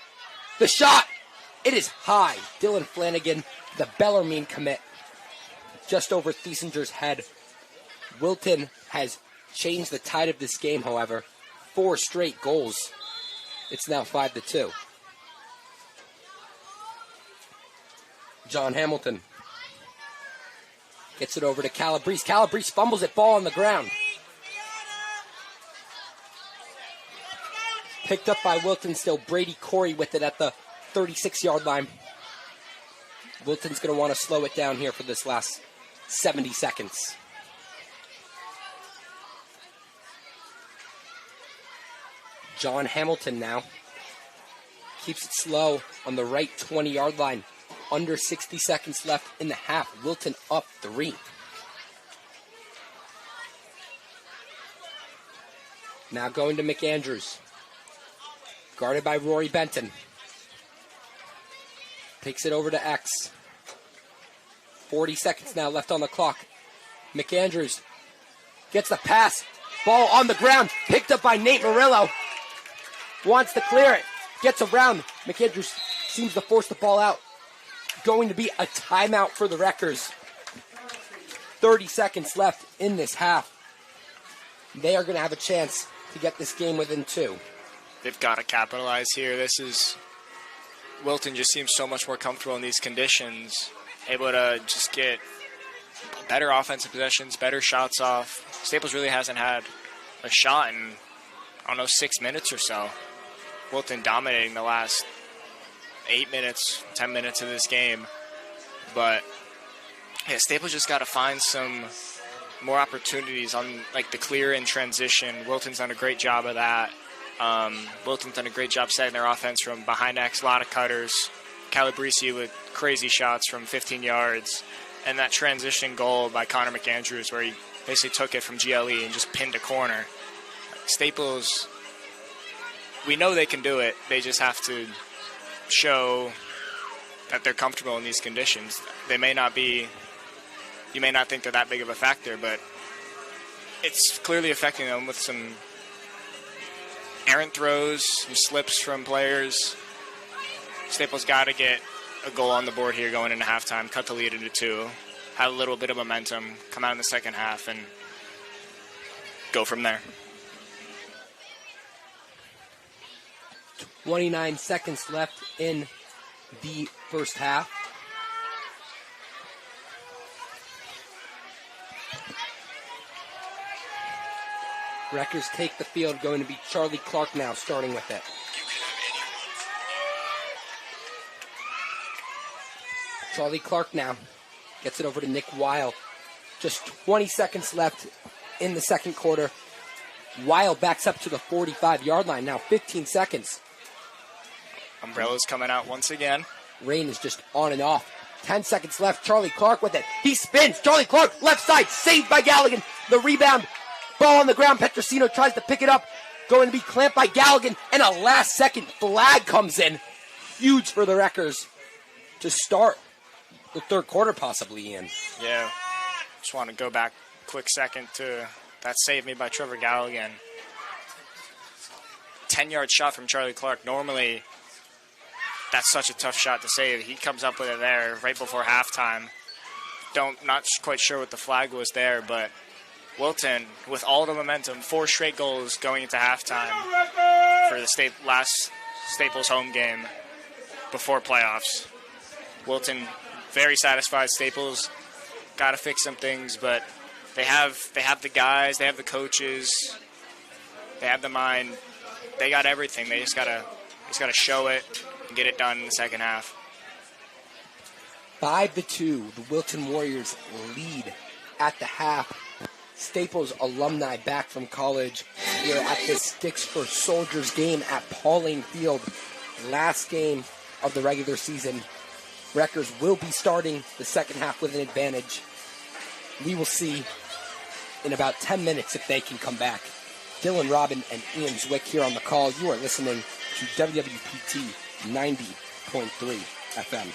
The shot! It is high. Dylan Flanagan, the Bellarmine commit, just over Thiesinger's head. Wilton has changed the tide of this game, however. 4 straight goals. It's now 5-2. John Hamilton gets it over to Calabrese. Calabrese fumbles it, ball on the ground. Picked up by Wilton still. Brady Corey with it at the 36-yard line. Wilton's going to want to slow it down here for this last 70 seconds. John Hamilton now keeps it slow on the right 20-yard line. Under 60 seconds left in the half. Wilton up 3. Now going to McAndrews. Guarded by Rory Benton. Takes it over to X. 40 seconds now left on the clock. McAndrews gets the pass. Ball on the ground. Picked up by Nate Murillo. Wants to clear it. Gets around. McAndrews seems to force the ball out. Going to be a timeout for the Wreckers. 30 seconds left in this half. They are going to have a chance to get this game within 2. They've got to capitalize here. Wilton just seems so much more comfortable in these conditions, able to just get better offensive possessions, better shots off. Staples really hasn't had a shot in, 6 minutes or so. Wilton dominating the last 8 minutes, 10 minutes of this game. But, yeah, Staples just got to find some more opportunities on, the clear in transition. Wilton's done a great job of that. Wilton's done a great job setting their offense from behind X, a lot of cutters. Calabrese with crazy shots from 15 yards. And that transition goal by Connor McAndrews where he basically took it from GLE and just pinned a corner. Staples, we know they can do it. They just have to show that they're comfortable in these conditions. You may not think they're that big of a factor, but it's clearly affecting them with some errant throws, some slips from players. Staples got to get a goal on the board here going into halftime, cut the lead into 2, have a little bit of momentum, come out in the second half, and go from there. 29 seconds left in the first half. Wreckers take the field, going to be Charlie Clark now starting with it. Charlie Clark now gets it over to Nick Weil. Just 20 seconds left in the second quarter. Weil backs up to the 45-yard line. Now 15 seconds. Umbrella's coming out once again. Rain is just on and off. 10 seconds left. Charlie Clark with it. He spins. Charlie Clark, left side, saved by Galligan. The rebound. Ball on the ground. Petrosino tries to pick it up. Going to be clamped by Galligan. And a last-second flag comes in. Huge for the Wreckers to start the third quarter possibly, Ian. Yeah. Just want to go back a quick second to that save made by Trevor Galligan. 10-yard shot from Charlie Clark. Normally, that's such a tough shot to save. He comes up with it there right before halftime. Not quite sure what the flag was there, but Wilton, with all the momentum, 4 straight goals going into halftime for the last Staples home game before playoffs. Wilton very satisfied. Staples got to fix some things, but they have the guys, they have the coaches, they have the mind, they got everything. They just gotta show it and get it done in the second half. 5-2, the Wilton Warriors lead at the half. Staples alumni back from college here at this Sticks for Soldiers game at Pauling Field. Last game of the regular season. Wreckers will be starting the second half with an advantage. We will see in about 10 minutes if they can come back. Dylan Robin and Ian Zwick here on the call. You are listening to WWPT 90.3 FM.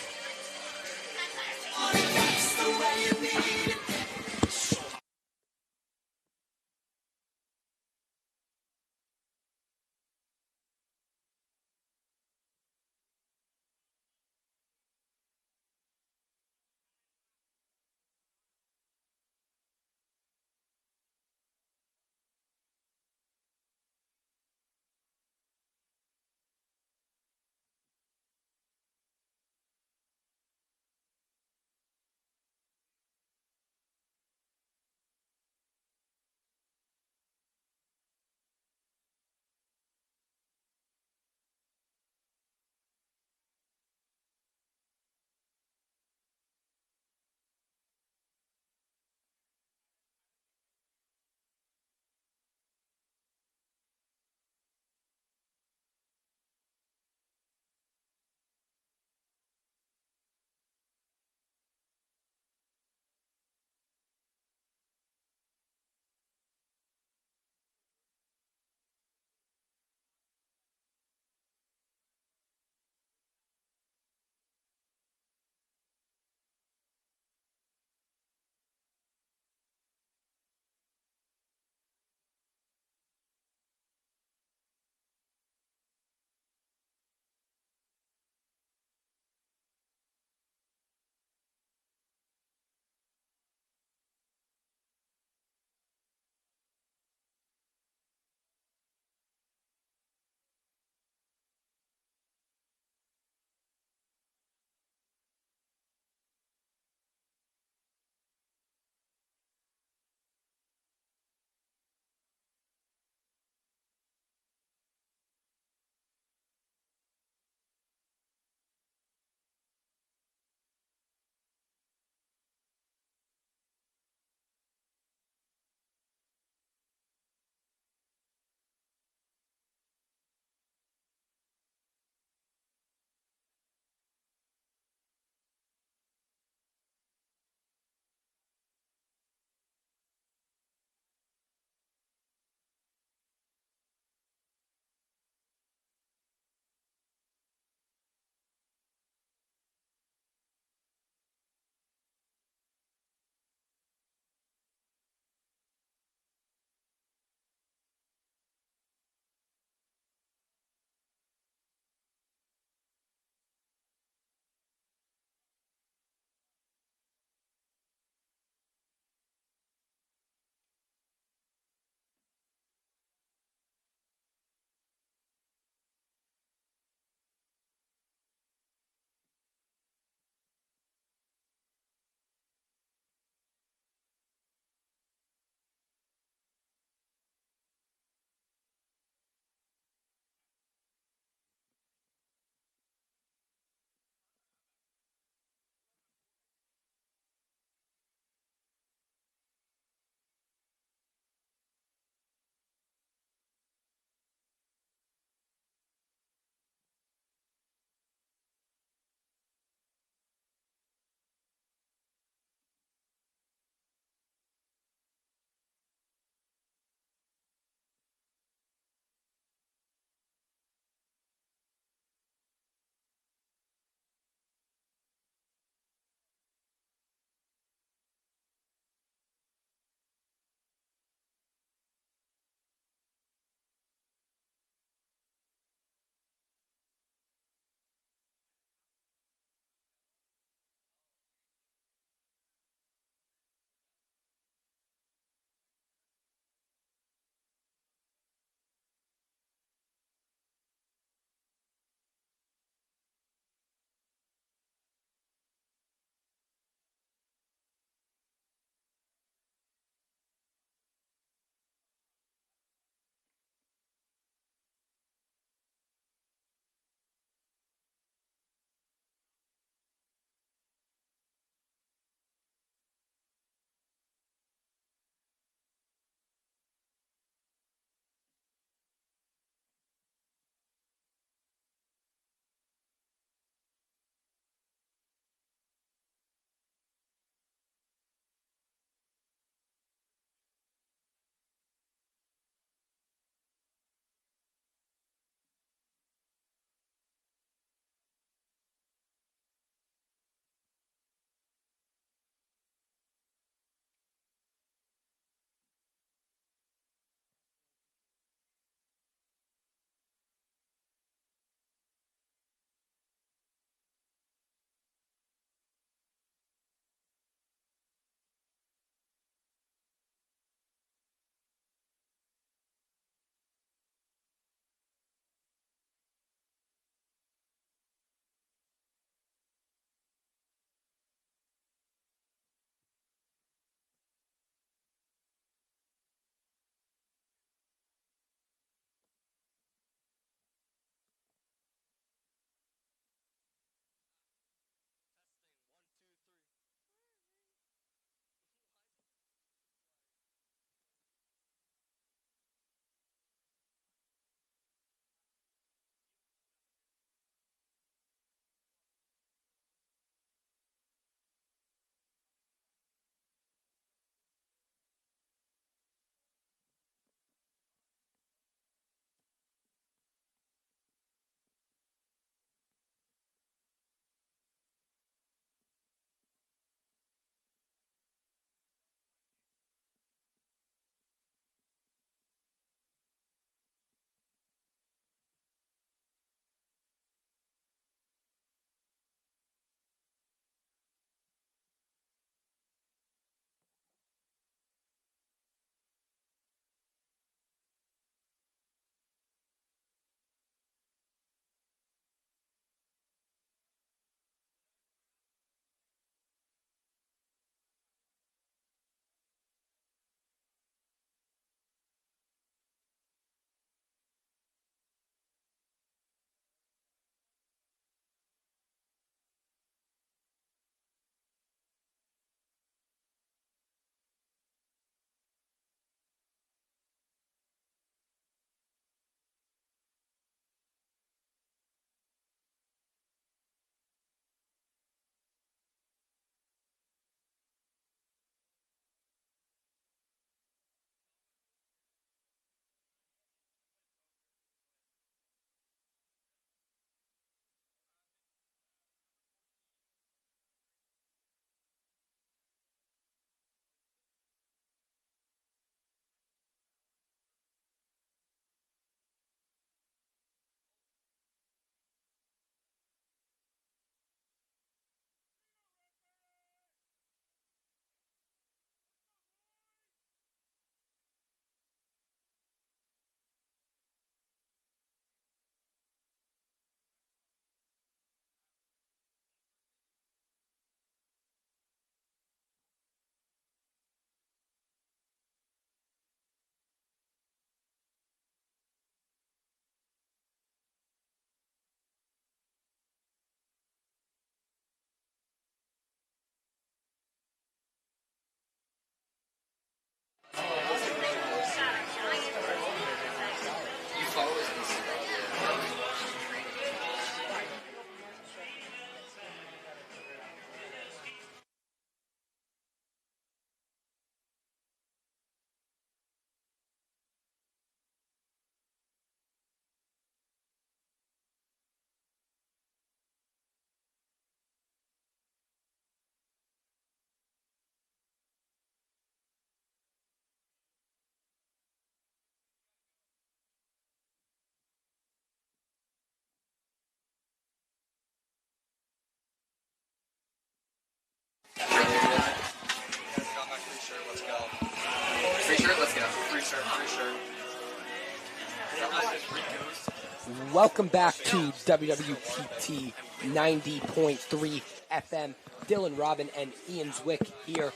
Welcome back to WWPT 90.3 FM. Dylan, Robin, and Ian Zwick here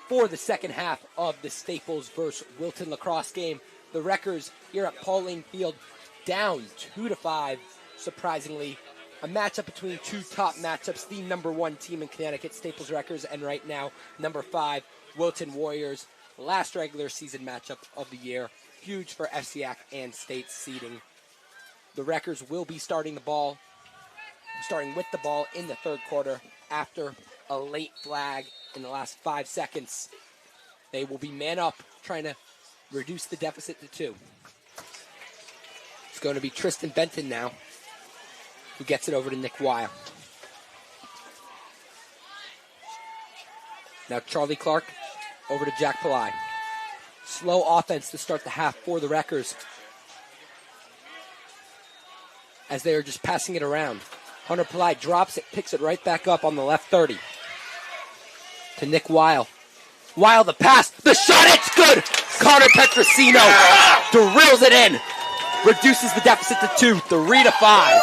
for the second half of the Staples versus Wilton lacrosse game. The Wreckers here at Pauline Field down 2-5, surprisingly. A matchup between two top matchups, the number 1 team in Connecticut, Staples Wreckers, and right now, number 5, Wilton Warriors. Last regular season matchup of the year. Huge for FCAC and state seeding. The Wreckers will be starting with the ball in the third quarter after a late flag in the last 5 seconds. They will be man up, trying to reduce the deficit to 2. It's going to be Tristan Benton now, who gets it over to Nick Weil. Now Charlie Clark over to Jack Pillai. Slow offense to start the half for the Wreckers, as they are just passing it around. Hunter Pillai drops it, picks it right back up on the left 30. To Nick Weil. Weil the pass, the shot, it's good! Connor Petrosino drills it in. Reduces the deficit to 2, 3-5.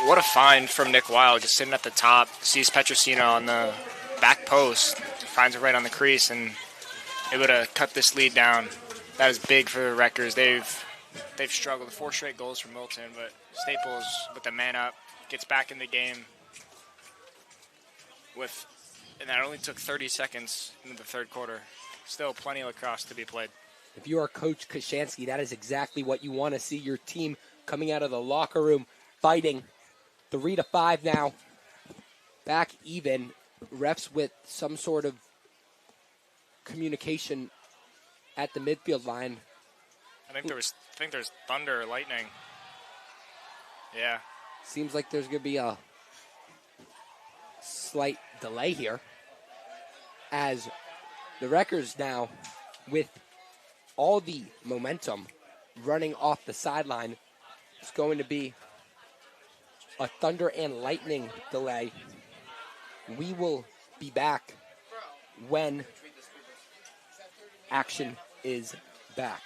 What a find from Nick Weil, just sitting at the top, sees Petrosino on the back post, finds it right on the crease, and able to cut this lead down. That is big for the Wreckers. They've struggled. 4 straight goals from Wilton, but Staples, with the man up, gets back in the game. And that only took 30 seconds into the third quarter. Still plenty of lacrosse to be played. If you are Coach Kashansky, that is exactly what you want to see. Your team coming out of the locker room fighting. 3-5 now. Back even. Refs with some sort of communication at the midfield line. I think there's thunder or lightning. Yeah. Seems like there's going to be a slight delay here, as the Wreckers now, with all the momentum running off the sideline, it's going to be a thunder and lightning delay. We will be back when action is back.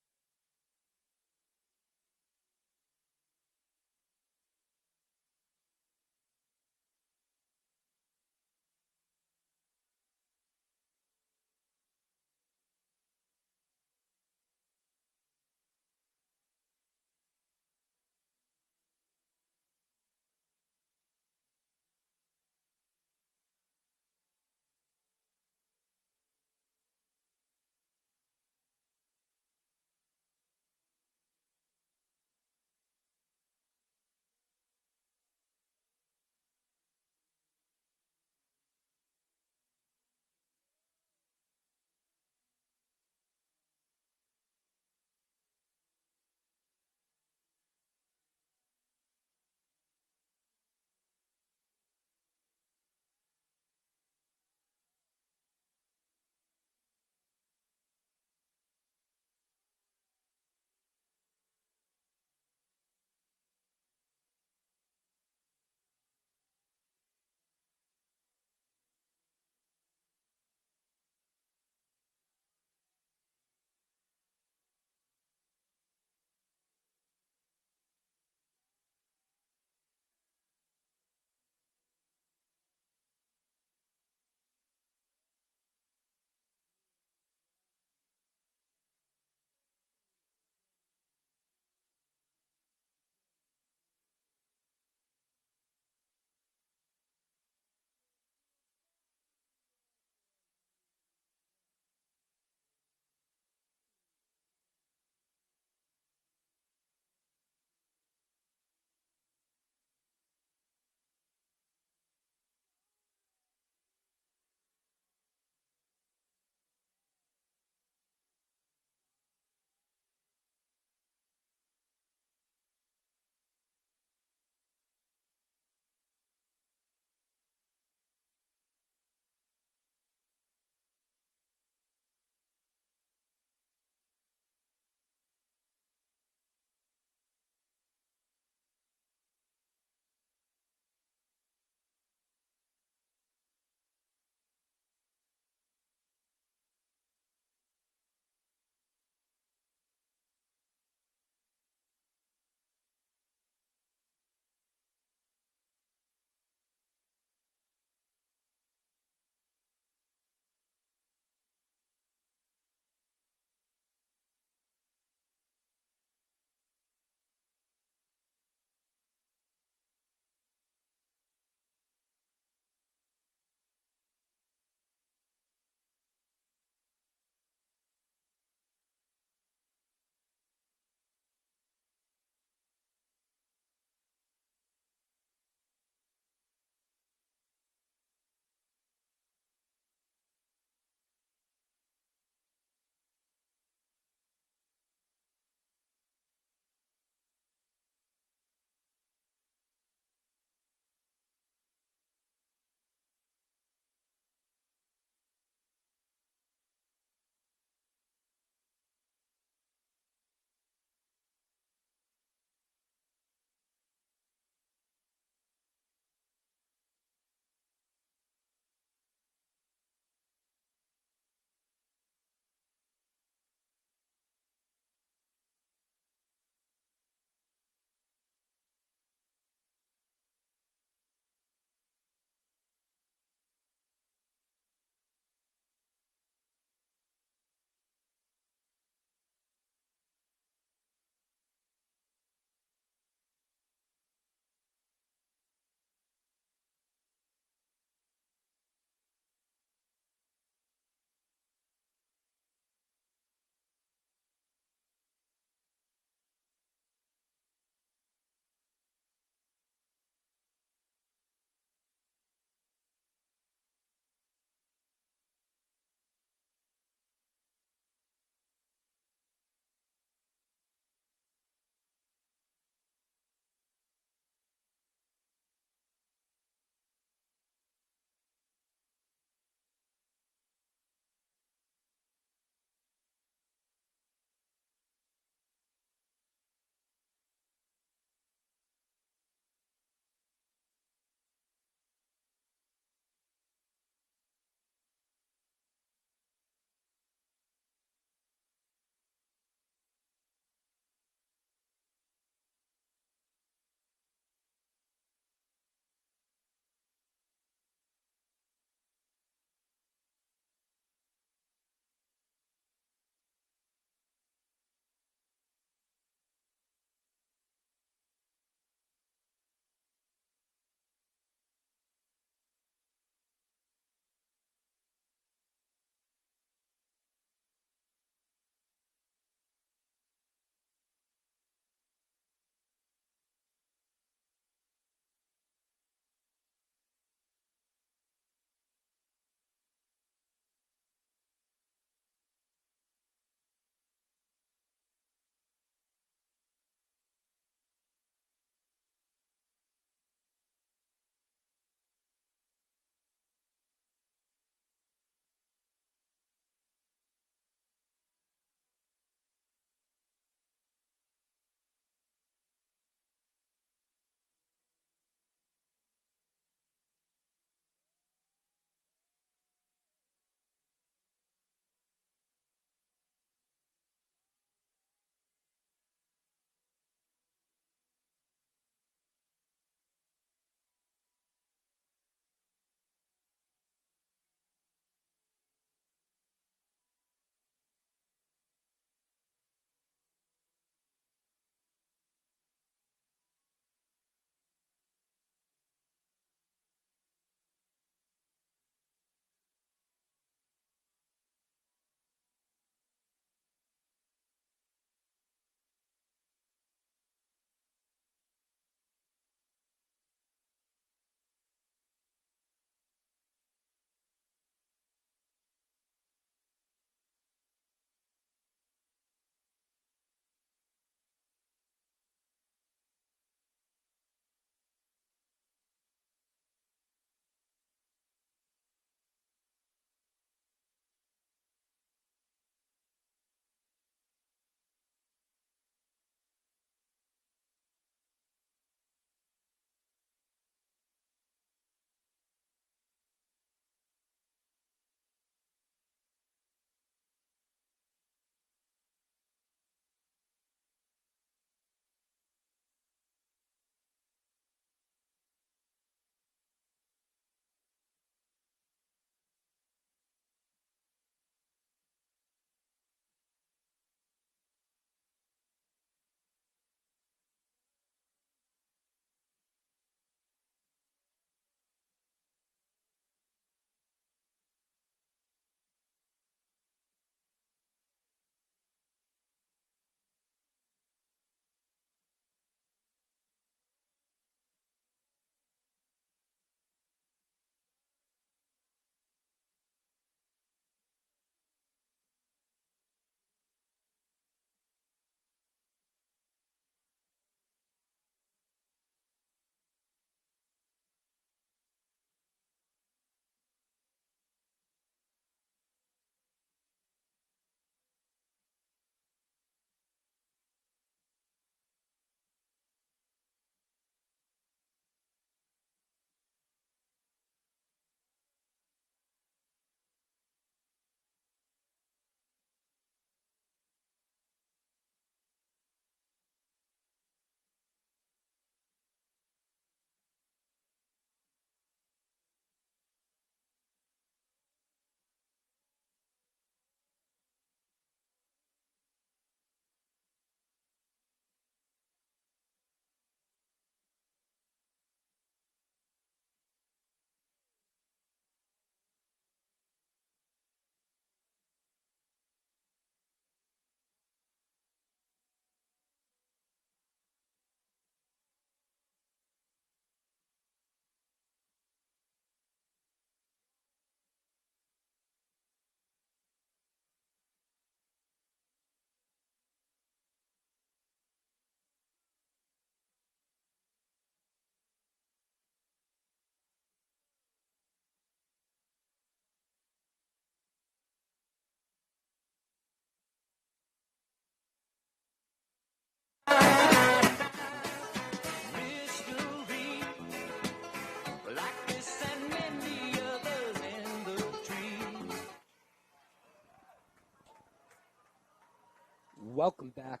Welcome back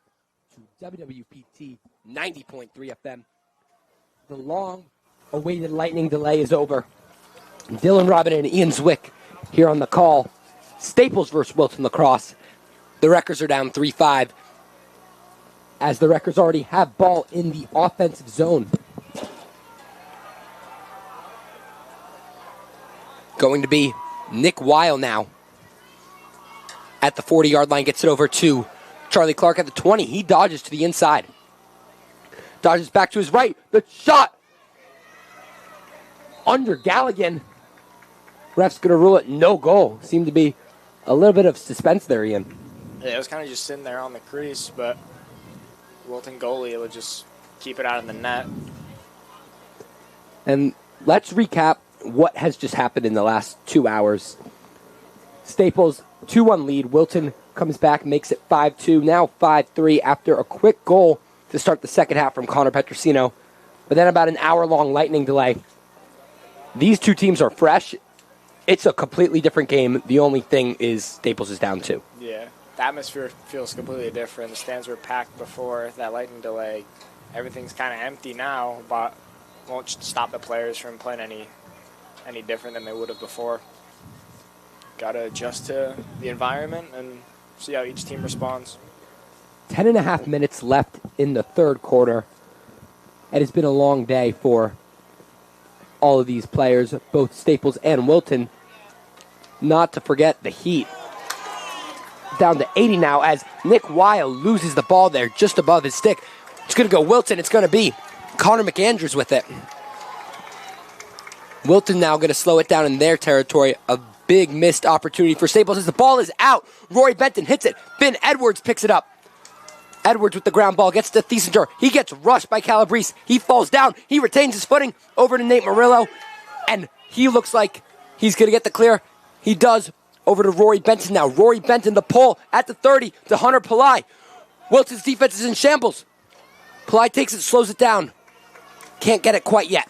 to WWPT 90.3 FM. The long-awaited lightning delay is over. Dylan Robin and Ian Zwick here on the call. Staples versus Wilton Lacrosse. The Wreckers are down 3-5 as the Wreckers already have ball in the offensive zone. Going to be Nick Weil now at the 40-yard line. Gets it over to Charlie Clark at the 20. He dodges to the inside. Dodges back to his right. The shot under Galligan. Ref's going to rule it no goal. Seemed to be a little bit of suspense there, Ian. Yeah, it was kind of just sitting there on the crease, but Wilton goalie would just keep it out of the net. And let's recap what has just happened in the last 2 hours. Staples, 2-1 lead. Wilton comes back, makes it 5-2, now 5-3 after a quick goal to start the second half from Connor Petrosino. But then about an hour-long lightning delay. These two teams are fresh. It's a completely different game. The only thing is Staples is down 2. Yeah, the atmosphere feels completely different. The stands were packed before that lightning delay. Everything's kind of empty now, but won't stop the players from playing any different than they would have before. Got to adjust to the environment and see how each team responds. 10.5 minutes left in the third quarter. It has been a long day for all of these players, both Staples and Wilton. Not to forget the Heat. Down to 80 now as Nick Weil loses the ball there just above his stick. It's going to go Wilton. It's going to be Connor McAndrews with it. Wilton now going to slow it down in their territory. A big missed opportunity for Staples as the ball is out. Rory Benton hits it. Finn Edwards picks it up. Edwards with the ground ball gets to Thiesinger. He gets rushed by Calabrese. He falls down. He retains his footing over to Nate Murillo. And he looks like he's going to get the clear. He does. Over to Rory Benton now. Rory Benton, the pull at the 30 to Hunter Pillai. Wilton's defense is in shambles. Pillai takes it, slows it down. Can't get it quite yet.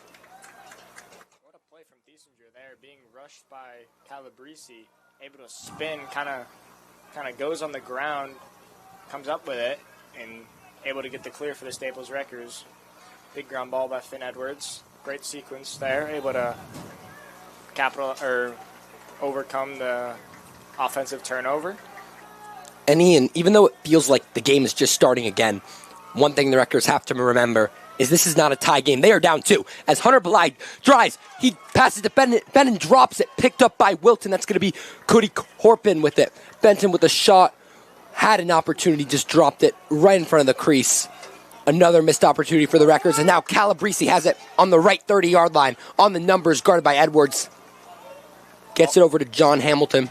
What a play from Thiesinger there, being rushed by Calabrese, able to spin, kind of goes on the ground, comes up with it, and able to get the clear for the Staples Wreckers. Big ground ball by Finn Edwards. Great sequence there, able to overcome the offensive turnover. And Ian, even though it feels like the game is just starting again, one thing the Wreckers have to remember is this is not a tie game. They are down 2. As Hunter Pillai drives, he passes to Benton drops it, picked up by Wilton. That's going to be Cody Horpin with it. Benton with a shot, had an opportunity, just dropped it right in front of the crease. Another missed opportunity for the Wreckers, and now Calabrese has it on the right 30-yard line, on the numbers, guarded by Edwards. Gets it over to John Hamilton.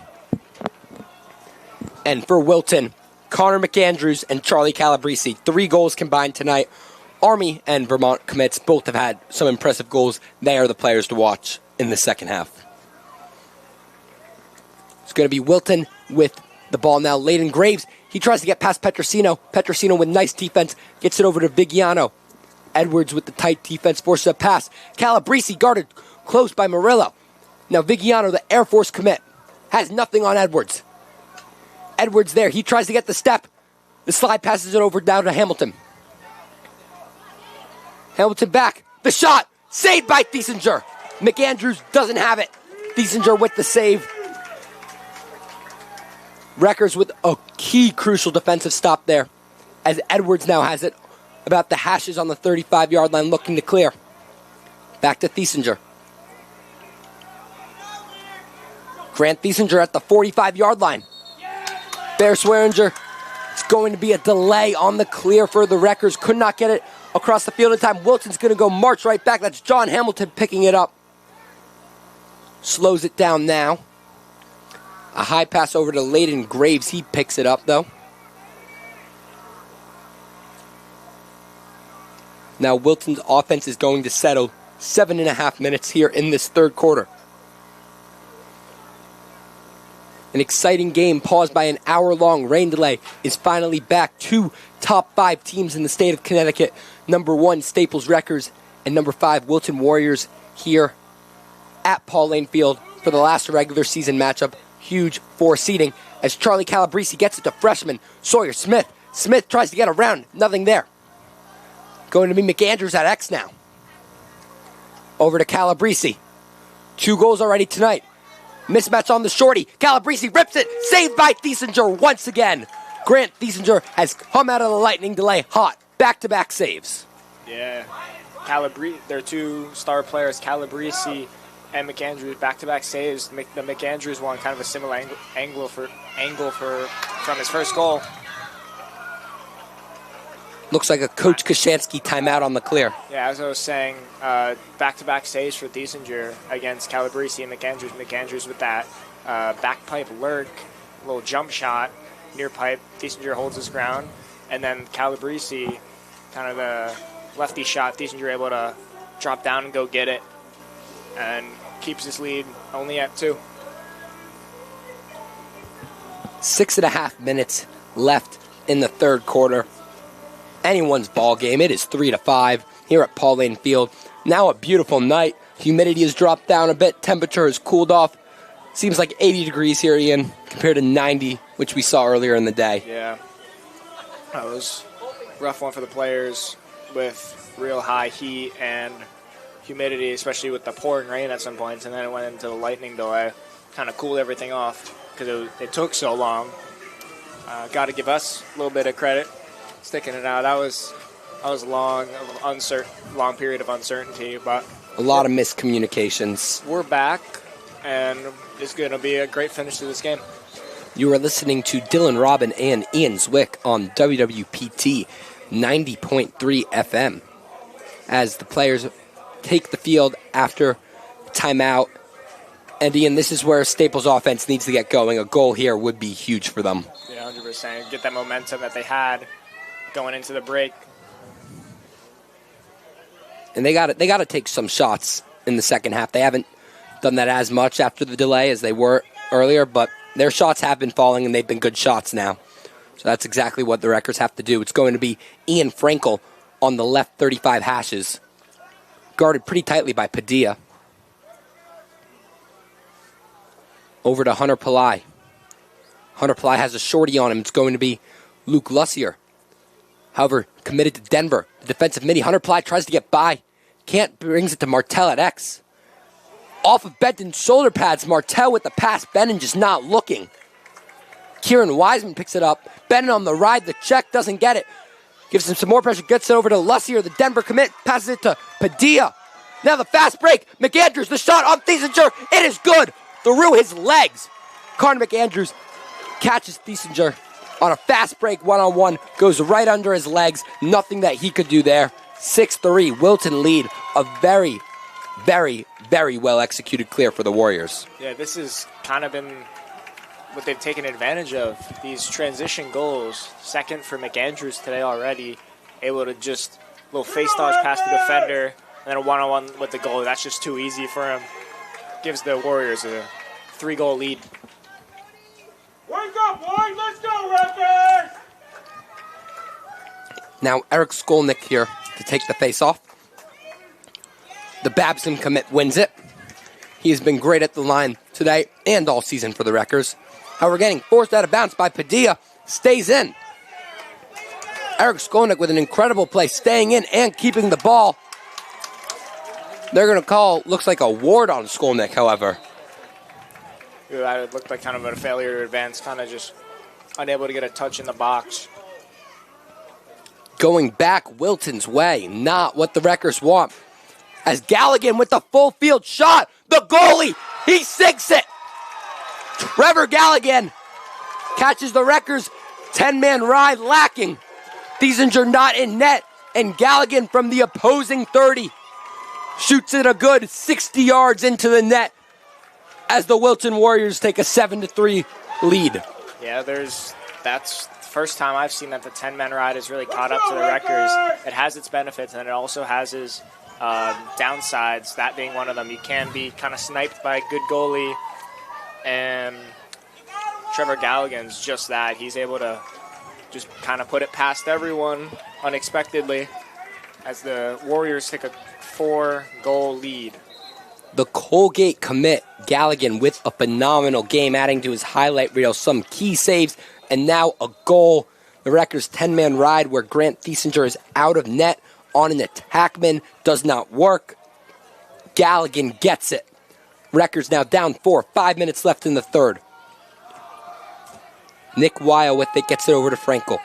And for Wilton, Connor McAndrews and Charlie Calabrese. 3 goals combined tonight. Army and Vermont commits both have had some impressive goals. They are the players to watch in the second half. It's going to be Wilton with the ball now. Layden Graves, he tries to get past Petrosino. Petrosino with nice defense, gets it over to Vigiano. Edwards with the tight defense, forces a pass. Calabrese guarded close by Murillo. Now Vigiano, the Air Force commit, has nothing on Edwards. Edwards there, he tries to get the step. The slide passes it over down to Hamilton. Hamilton back, the shot, saved by Thiesinger. McAndrews doesn't have it. Thiesinger with the save. Wreckers with a key crucial defensive stop there, as Edwards now has it about the hashes on the 35-yard line looking to clear. Back to Thiesinger. Grant Thiesinger at the 45-yard line. Bear Swearinger. It's going to be a delay on the clear for the Wreckers. Could not get it across the field in time. Wilton's going to go march right back. That's John Hamilton picking it up. Slows it down now. A high pass over to Layden Graves. He picks it up, though. Now Wilton's offense is going to settle 7.5 minutes here in this third quarter. An exciting game paused by an hour-long rain delay is finally back. 2 top 5 teams in the state of Connecticut. Number 1, Staples Wreckers, and number 5, Wilton Warriors here at Paul Lane Field for the last regular season matchup. Huge 4 seeding as Charlie Calabrese gets it to freshman Sawyer Smith. Smith tries to get around. Nothing there. Going to be McAndrews at X now. Over to Calabrese. 2 goals already tonight. Mismatch on the shorty. Calabrese rips it. Saved by Thiesinger once again. Grant Thiesinger has come out of the lightning delay hot. Back-to-back saves. Yeah. Their 2 star players, Calabrese and McAndrews, back-to-back saves. The McAndrews one kind of a similar angle from his first goal. Looks like a Coach Kashansky timeout on the clear. Yeah, as I was saying, back-to-back saves for Thiesinger against Calabrese and McAndrews. McAndrews with that back pipe lurk, little jump shot, near pipe. Thiesinger holds his ground. And then Calabrese, kind of the lefty shot. Thiesinger able to drop down and go get it. And keeps his lead only at 2. 6.5 minutes left in the third quarter. Anyone's ball game. It is 3-5 here at Paul Lane Field. Now a beautiful night. Humidity has dropped down a bit. Temperature has cooled off. Seems like 80 degrees here, Ian, compared to 90, which we saw earlier in the day. Yeah. That was a rough one for the players with real high heat and humidity, especially with the pouring rain at some points, and then it went into the lightning delay. Kind of cooled everything off because it took so long. Got to give us a little bit of credit. Sticking it out. That was a long period of uncertainty, but a lot of miscommunications. We're back, and it's going to be a great finish to this game. You are listening to Dylan Robin and Ian Zwick on WWPT 90.3 FM as the players take the field after timeout. And Ian, this is where Staples' offense needs to get going. A goal here would be huge for them. Yeah, 100%. Get that momentum that they had going into the break. And they got to take some shots in the second half. They haven't done that as much after the delay as they were earlier, but their shots have been falling, and they've been good shots now. So that's exactly what the Wreckers have to do. It's going to be Ian Frankel on the left 35 hashes, guarded pretty tightly by Padilla. Over to Hunter Pillai. Hunter Pillai has a shorty on him. It's going to be Luke Lussier. However, committed to Denver. The defensive midi. Hunter Pillai tries to get by. Can't, brings it to Martell at X. Off of Benton's shoulder pads, Martell with the pass. Benton just not looking. Kieran Wiseman picks it up. Benton on the ride. The check doesn't get it. Gives him some more pressure. Gets it over to Lussier. The Denver commit. Passes it to Padilla. Now the fast break. McAndrews, the shot on Thiesinger. It is good. Through his legs. Carter McAndrews catches Thiesinger on a fast break one-on-one. Goes right under his legs. Nothing that he could do there. 6-3. Wilton lead. A very, very, very well-executed clear for the Warriors. Yeah, this has kind of been what they've taken advantage of. These transition goals. Second for McAndrews today already. Able to just little face dodge past the defender. And then a one-on-one with the goal. That's just too easy for him. Gives the Warriors a 3-goal lead. Wake up, boys! Let's go, Raptors! Now Eric Skolnick here to take the face-off. The Babson commit wins it. He has been great at the line today and all season for the Wreckers. However, getting forced out of bounds by Padilla, stays in. Eric Skolnick with an incredible play, staying in and keeping the ball. They're going to call, looks like a ward on Skolnick, however. Yeah, it looked like kind of a failure to advance, kind of just unable to get a touch in the box. Going back Wilton's way, not what the Wreckers want. As Galligan with the full field shot, the goalie, he sinks it. Trevor Galligan catches the Wreckers 10-man ride lacking. Thiesinger not in net, and Galligan from the opposing 30 shoots it a good 60 yards into the net as the Wilton Warriors take a 7-3 lead. Yeah, that's the first time I've seen that the 10-man ride has really caught up to the Wreckers. It has its benefits, and it also has its downsides, that being one of them. You can be kind of sniped by a good goalie, and Trevor Galligan's just that. He's able to just kind of put it past everyone unexpectedly as the Warriors take a 4-goal lead. The Colgate commit, Galligan with a phenomenal game, adding to his highlight reel some key saves, and now a goal. The Wreckers' 10-man ride where Grant Thiesinger is out of net on an attackman does not work. Galligan gets it. Wreckers now down 4. 5 minutes left in the third. Nick Weil with it gets it over to Frankel.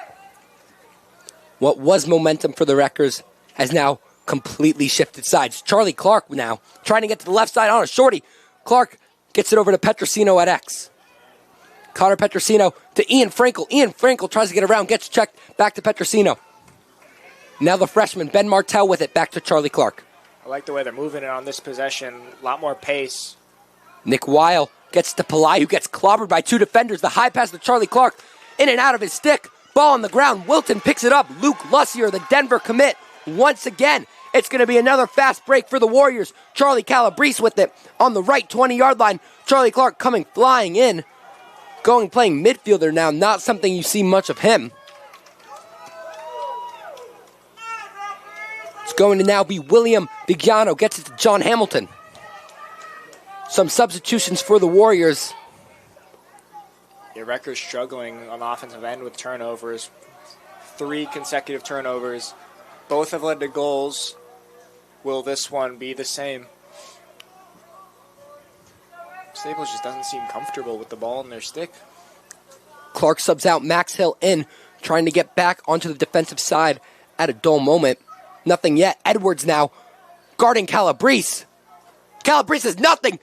What was momentum for the Wreckers has now completely shifted sides. Charlie Clark now trying to get to the left side on a shorty. Clark gets it over to Petrosino at X. Connor Petrosino to Ian Frankel. Ian Frankel tries to get around, gets checked, back to Petrosino. Now the freshman, Ben Martell with it, back to Charlie Clark. I like the way they're moving it on this possession. A lot more pace. Nick Weil gets to Pillai, who gets clobbered by 2 defenders. The high pass to Charlie Clark, in and out of his stick. Ball on the ground. Wilton picks it up. Luke Lussier, the Denver commit, once again. It's going to be another fast break for the Warriors. Charlie Calabrese with it on the right 20-yard line. Charlie Clark coming flying in. Playing midfielder now, not something you see much of him. It's going to now be William Vigiano. Gets it to John Hamilton. Some substitutions for the Warriors. The Wreckers struggling on the offensive end with turnovers. 3 consecutive turnovers. Both have led to goals. Will this one be the same? Staples just doesn't seem comfortable with the ball in their stick. Clark subs out, Max Hill in, trying to get back onto the defensive side at a dull moment. Nothing yet. Edwards now guarding Calabrese. Calabrese has nothing.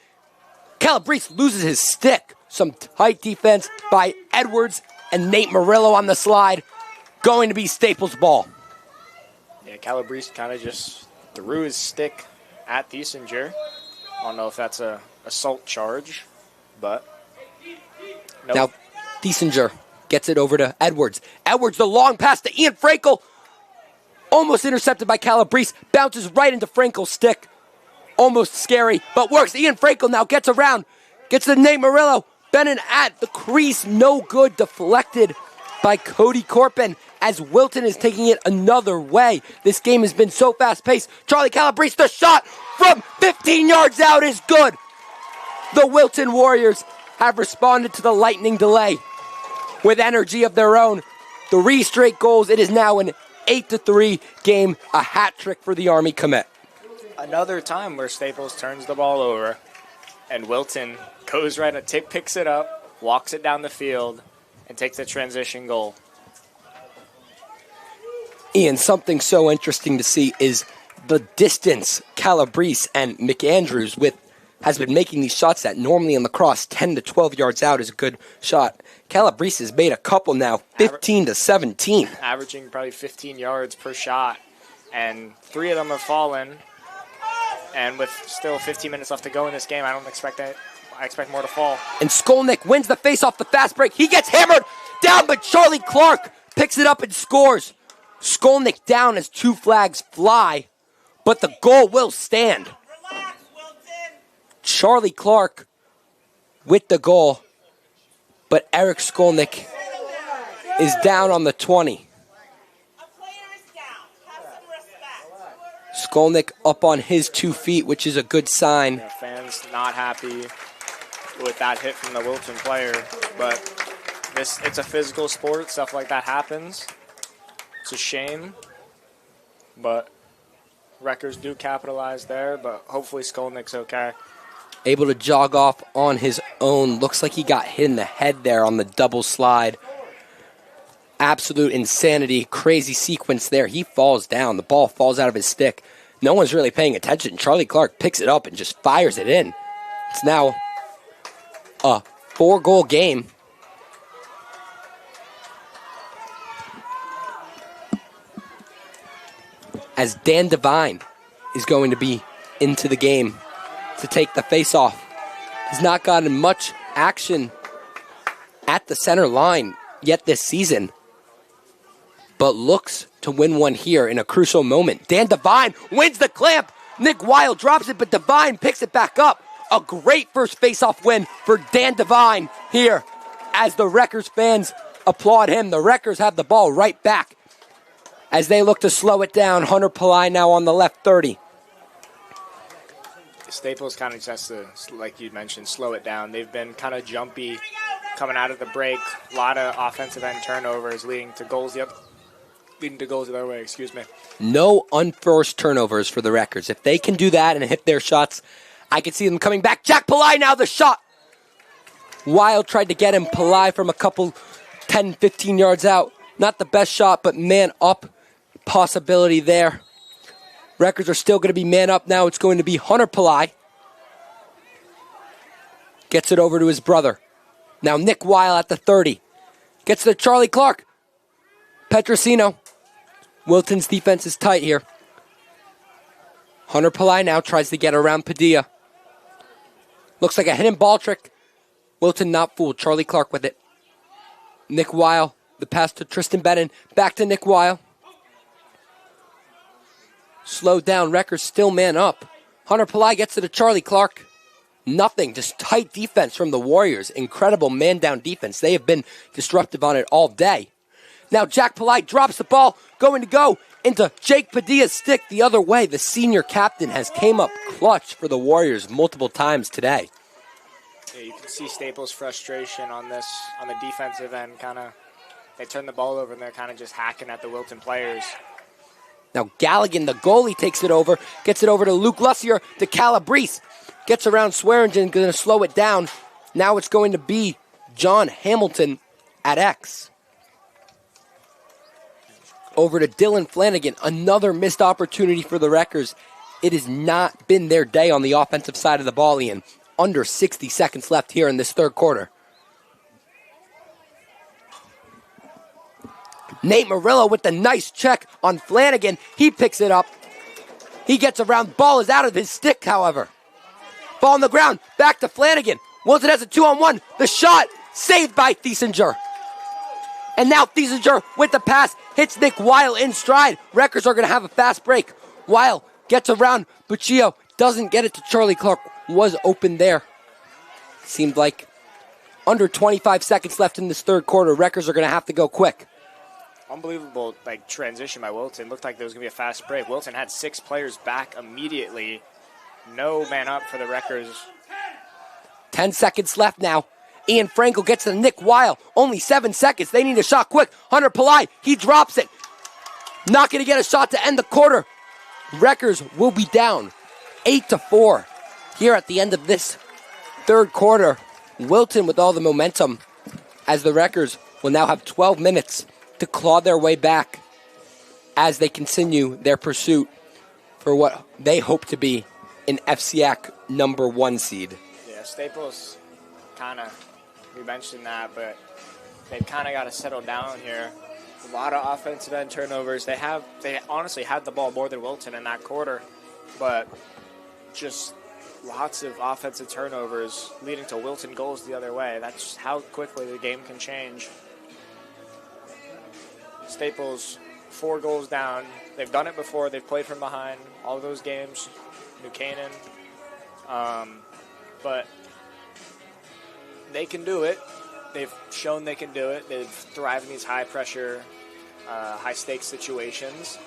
Calabrese loses his stick. Some tight defense by Edwards and Nate Murillo on the slide. Going to be Staples' ball. Yeah, Calabrese kind of just threw his stick at Thiesinger. I don't know if that's a assault charge, but nope. Now Thiesinger gets it over to Edwards. Edwards, the long pass to Ian Frankel. Almost intercepted by Calabrese. Bounces right into Frankel's stick. Almost scary, but works. Ian Frankel now gets around. Gets to Nate Murillo. Bennett at the crease. No good. Deflected by Cody Corpin as Wilton is taking it another way. This game has been so fast-paced. Charlie Calabrese, the shot from 15 yards out is good. The Wilton Warriors have responded to the lightning delay with energy of their own. 3 straight goals. It is now an 8-3 game, a hat trick for the Army commit. Another time where Staples turns the ball over and Wilton goes right, picks it up, walks it down the field, and takes a transition goal. Ian, something so interesting to see is the distance Calabrese and McAndrews has been making these shots that normally in lacrosse 10 to 12 yards out is a good shot. Calabrese has made a couple now, 15 to 17. Averaging probably 15 yards per shot, and 3 of them have fallen. And with still 15 minutes left to go in this game, I expect more to fall. And Skolnick wins the face off the fast break. He gets hammered down, but Charlie Clark picks it up and scores. Skolnick down as 2 flags fly, but the goal will stand. Relax, Wilton. Charlie Clark with the goal, but Eric Skolnick is down on the 20. Skolnick up on his 2 feet, which is a good sign. Yeah, fans not happy with that hit from the Wilton player, but it's a physical sport. Stuff like that happens. It's a shame, but Wreckers do capitalize there, but hopefully Skolnick's okay. Able to jog off on his own. Looks like he got hit in the head there on the double slide. Absolute insanity. Crazy sequence there. He falls down. The ball falls out of his stick. No one's really paying attention. Charlie Clark picks it up and just fires it in. It's now a 4-goal game. As Dan Devine is going to be into the game to take the face-off. He's not gotten much action at the center line yet this season, but looks to win one here in a crucial moment. Dan Devine wins the clamp. Nick Weil drops it, but Devine picks it back up. A great first face-off win for Dan Devine here as the Wreckers fans applaud him. The Wreckers have the ball right back as they look to slow it down. Hunter Pillai now on the left 30. Staples kind of just has to, like you mentioned, slow it down. They've been kind of jumpy coming out of the break. A lot of offensive end turnovers leading to goals the other way, excuse me. No unforced turnovers for the Wreckers. If they can do that and hit their shots, I can see them coming back. Jack Pillai now the shot. Wild tried to get him. Pillai from a couple 10, 15 yards out. Not the best shot, but man up possibility there. Wreckers are still going to be man up now. It's going to be Hunter Pillai. Gets it over to his brother. Now Nick Weil at the 30. Gets to Charlie Clark. Petrosino. Wilton's defense is tight here. Hunter Pillai now tries to get around Padilla. Looks like a hidden ball trick. Wilton not fooled. Charlie Clark with it. Nick Weil. The pass to Tristan Bennon. Back to Nick Weil. Slowed down. Wreckers still man up. Hunter Pillai gets it to Charlie Clark. Nothing. Just tight defense from the Warriors. Incredible man-down defense. They have been disruptive on it all day. Now Jack Pillai drops the ball. Going to go into Jake Padilla's stick the other way. The senior captain has came up clutch for the Warriors multiple times today. Yeah, you can see Staples' frustration on the defensive end. They turn the ball over and they're kind of just hacking at the Wilton players. Now Galligan, the goalie, takes it over. Gets it over to Luke Lussier to Calabrese. Gets around Swearingen, going to slow it down. Now it's going to be John Hamilton at X. Over to Dylan Flanagan. Another missed opportunity for the Wreckers. It has not been their day on the offensive side of the ball, Ian. Under 60 seconds left here in this third quarter. Nate Murillo with the nice check on Flanagan. He picks it up. He gets around. Ball is out of his stick, however. Ball on the ground. Back to Flanagan. Wilton has a 2-on-1. The shot saved by Thiesinger. And now Thiesinger with the pass hits Nick Weil in stride. Wreckers are going to have a fast break. Weil gets around. Buccio doesn't get it to Charlie Clark. Was open there. Seemed like under 25 seconds left in this third quarter. Wreckers are going to have to go quick. Unbelievable transition by Wilton. Looked like there was going to be a fast break. Wilton had 6 players back immediately. No man up for the Wreckers. 10 seconds left now. Ian Frankel gets to Nick Weil. Only 7 seconds. They need a shot quick. Hunter Pillai, he drops it. Not going to get a shot to end the quarter. Wreckers will be down 8-4 here at the end of this third quarter. Wilton with all the momentum as the Wreckers will now have 12 minutes to claw their way back as they continue their pursuit for what they hope to be an FCAC number 1 seed. Yeah, Staples we mentioned that, but they've kind of got to settle down here. A lot of offensive end turnovers. They honestly had the ball more than Wilton in that quarter, but just lots of offensive turnovers leading to Wilton goals the other way. That's how quickly the game can change. Staples, 4 goals down. They've done it before. They've played from behind all of those games. New Canaan. But they can do it. They've shown they can do it. They've thrived in these high-pressure, high-stakes situations.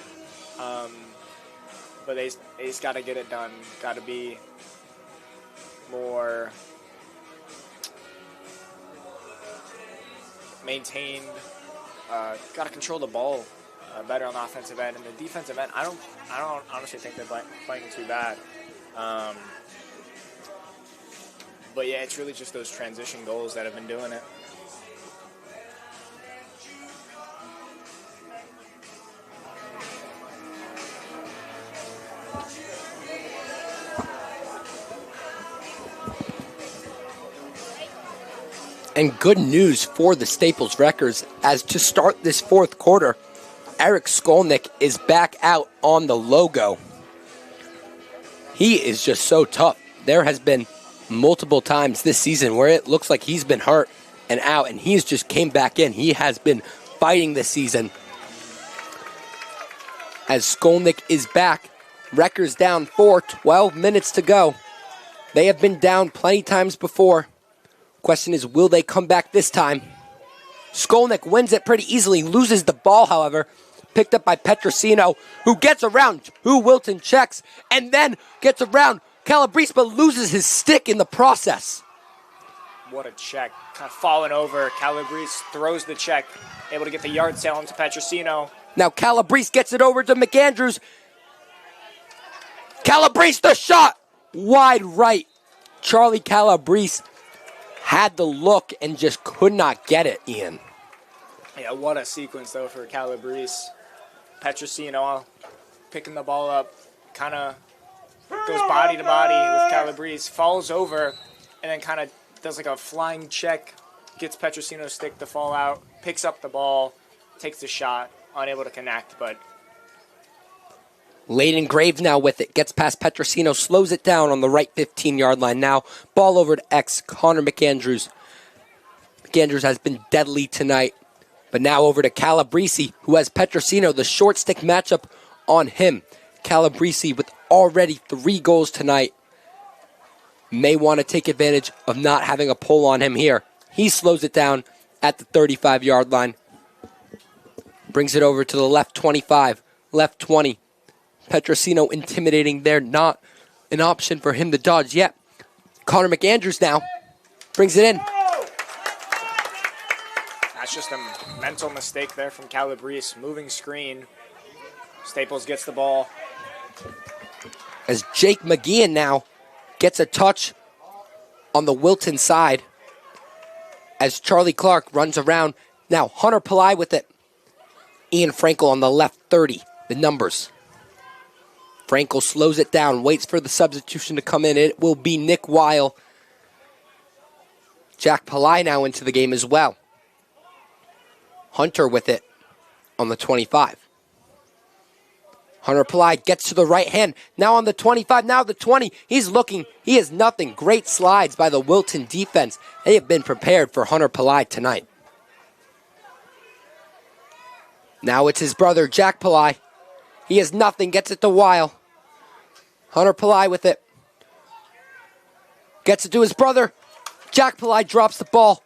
But they just got to get it done. Got to be more maintained. Got to control the ball better on the offensive end. And the defensive end, I don't honestly think they're playing too bad. But yeah, it's really just those transition goals that have been doing it. And good news for the Staples Wreckers, as to start this fourth quarter, Eric Skolnick is back out on the logo. He is just so tough. There has been multiple times this season where it looks like he's been hurt and out, and he's just came back in. He has been fighting this season. As Skolnick is back, Wreckers down 4, 12 minutes to go. They have been down plenty times before. Question is, will they come back this time? Skolnick wins it pretty easily, loses the ball, however. Picked up by Petrosino, who gets around, who Wilton checks, and then gets around Calabrese, but loses his stick in the process. What a check. Kind of falling over. Calabrese throws the check. Able to get the yard sale into Petrosino. Now Calabrese gets it over to McAndrews. Calabrese the shot. Wide right. Charlie Calabrese had the look and just could not get it, Ian. Yeah, what a sequence, though, for Calabrese. Petrosino picking the ball up. Kind of goes body to body with Calabrese. Falls over and then kind of does like a flying check. Gets Petrosino's stick to fall out. Picks up the ball. Takes the shot. Unable to connect, but... Layden Graves now with it. Gets past Petrosino. Slows it down on the right 15-yard line now. Ball over to X. Connor McAndrews. McAndrews has been deadly tonight. But now over to Calabrese, who has Petrosino. The short stick matchup on him. Calabrese with already 3 goals tonight. May want to take advantage of not having a pull on him here. He slows it down at the 35-yard line. Brings it over to the left 25, left 20. Petrosino intimidating there, not an option for him to dodge yet. Connor McAndrews now brings it in. That's just a mental mistake there from Calabrese. Moving screen. Staples gets the ball. As Jake McGeehan now gets a touch on the Wilton side. As Charlie Clark runs around. Now Hunter Pillai with it. Ian Frankel on the left 30, the numbers. Frankel slows it down, waits for the substitution to come in. It will be Nick Weil. Jack Pillai now into the game as well. Hunter with it on the 25. Hunter Pillai gets to the right hand. Now on the 25, now the 20. He's looking. He is nothing. Great slides by the Wilton defense. They have been prepared for Hunter Pillai tonight. Now it's his brother, Jack Pillai. He is nothing. Gets it to Weil. Hunter Pillai with it. Gets it to his brother. Jack Pillai drops the ball.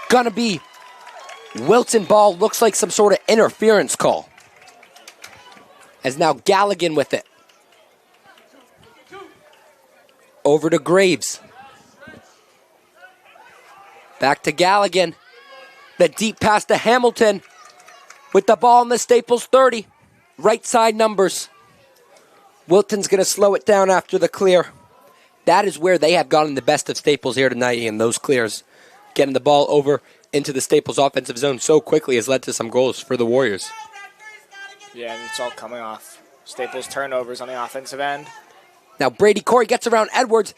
Gonna be Wilton ball. Looks like some sort of interference call. As now Galligan with it. Over to Graves. Back to Galligan. The deep pass to Hamilton. With the ball in the Staples 30. Right side numbers. Wilton's going to slow it down after the clear. That is where they have gotten the best of Staples here tonight in those clears. Getting the ball over into the Staples offensive zone so quickly has led to some goals for the Warriors. Yeah, and it's all coming off Staples turnovers on the offensive end. Now Brady Corey gets around Edwards.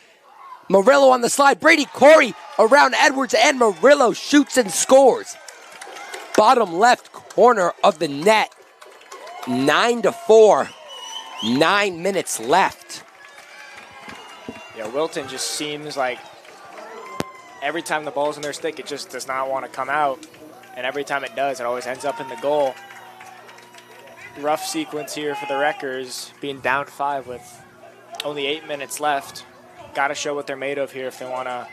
Murillo on the slide. Brady Corey around Edwards, and Murillo shoots and scores. Bottom left corner of the net. 9-4. 9 minutes left. Yeah, Wilton just seems like every time the ball's in their stick, it just does not want to come out. And every time it does, it always ends up in the goal. Rough sequence here for the Wreckers, being down 5 with only 8 minutes left. Got to show what they're made of here if they want to